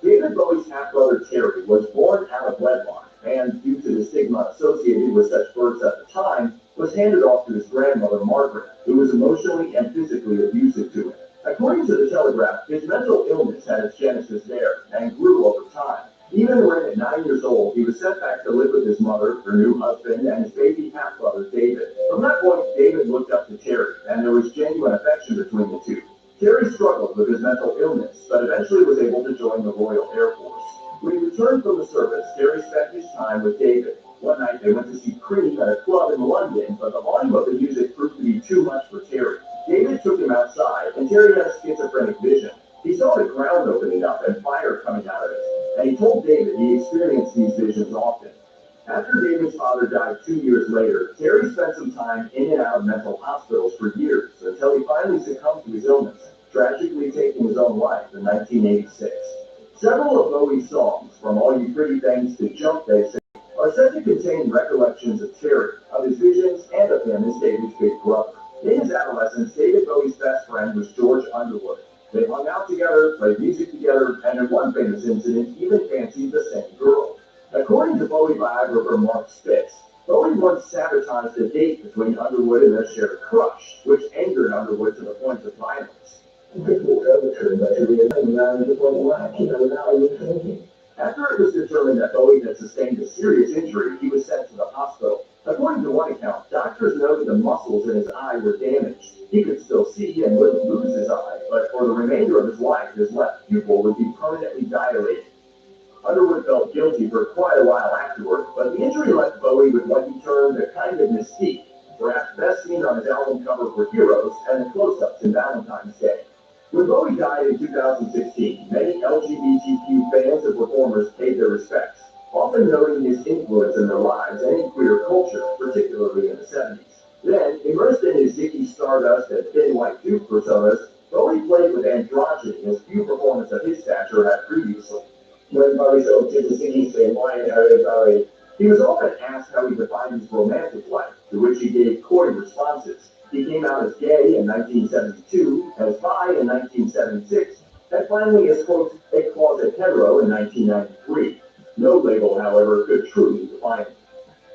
David Bowie's half-brother Terry was born out of wedlock, and due to the stigma associated with such births at the time, was handed off to his grandmother Margaret, who was emotionally and physically abusive to him. According to the Telegraph, his mental illness had its genesis there, and grew over time. Even when at 9 years old, he was sent back to live with his mother, her new husband, and his baby half-brother, David. From that point, David looked up to Terry, and there was genuine affection between the two. Terry struggled with his mental illness, but eventually was able to join the Royal Air Force. When he returned from the service, Terry spent his time with David. One night, they went to see Cream at a club in London, but the volume of the music proved to be too much for Terry. David took him outside, and Terry had a schizophrenic vision. He saw the ground opening up and fire coming out of it, and he told David he experienced these visions often. After David's father died 2 years later, Terry spent some time in and out of mental hospitals for years until he finally succumbed to his illness, tragically taking his own life in 1986. Several of Bowie's songs, from All You Pretty Things to Jump They Say, are said to contain recollections of Terry, of his visions, and of him as David's big brother. In his adolescence, David Bowie's best friend was George Underwood. They hung out together, played music together, and in one famous incident, even fancied the same girl. According to Bowie biographer Mark Spitz, Bowie once sabotaged a date between Underwood and their shared crush, which angered Underwood to the point of violence. Just walked over to him, basically, and just went, whack, without even thinking. After it was determined that Bowie had sustained a serious injury, he was sent to the hospital. According to one account, doctors noted the muscles in his eye were damaged. He could still see and wouldn't lose his eye, but for the remainder of his life, his left pupil would be permanently dilated. Underwood felt guilty for quite a while afterward, but the injury left Bowie with what he termed a kind of mystique, perhaps best seen on his album cover for Heroes and the close-ups in Valentine's Day. When Bowie died in 2016, many LGBTQ fans and performers paid their respects, often noting his influence in their lives and in queer culture, particularly in the 70s. Then, immersed in his Ziggy Stardust and Thin White Duke personas, Bowie played with androgyny as few performers of his stature had previously. When Bowie sort of did the Ziggy thing, why inherit Bowie? He was often asked how he defined his romantic life, to which he gave coy responses. He came out as gay in 1972, as bi in 1976, and finally as, quote, a closet hetero in 1993. No label, however, could truly define him.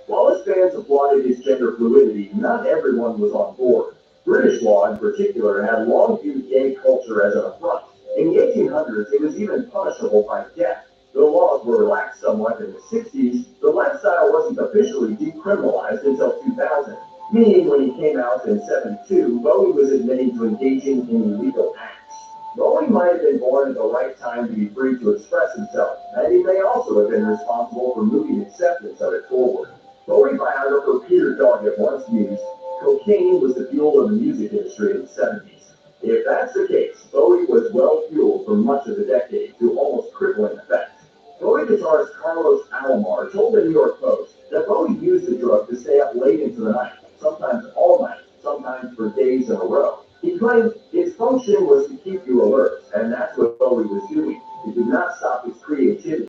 While his fans applauded his gender fluidity, not everyone was on board. British law, in particular, had long viewed gay culture as an affront. In the 1800s, it was even punishable by death. Though laws were relaxed somewhat in the 60s, the lifestyle wasn't officially decriminalized until 2000, meaning when he came out in 72, Bowie was admitting to engaging in illegal acts. Bowie might have been born at the right time to be free to express himself, and he may also have been responsible for moving acceptance of it forward. Bowie biographer Peter Doggett once mused, cocaine was the fuel of the music industry in the 70s. If that's the case, Bowie was well fueled for much of the decade to almost crippling effect. Bowie guitarist Carlos Alomar told the New York Post that Bowie used the drug to stay up late into the night, sometimes all night, sometimes for days in a row. He claimed its function was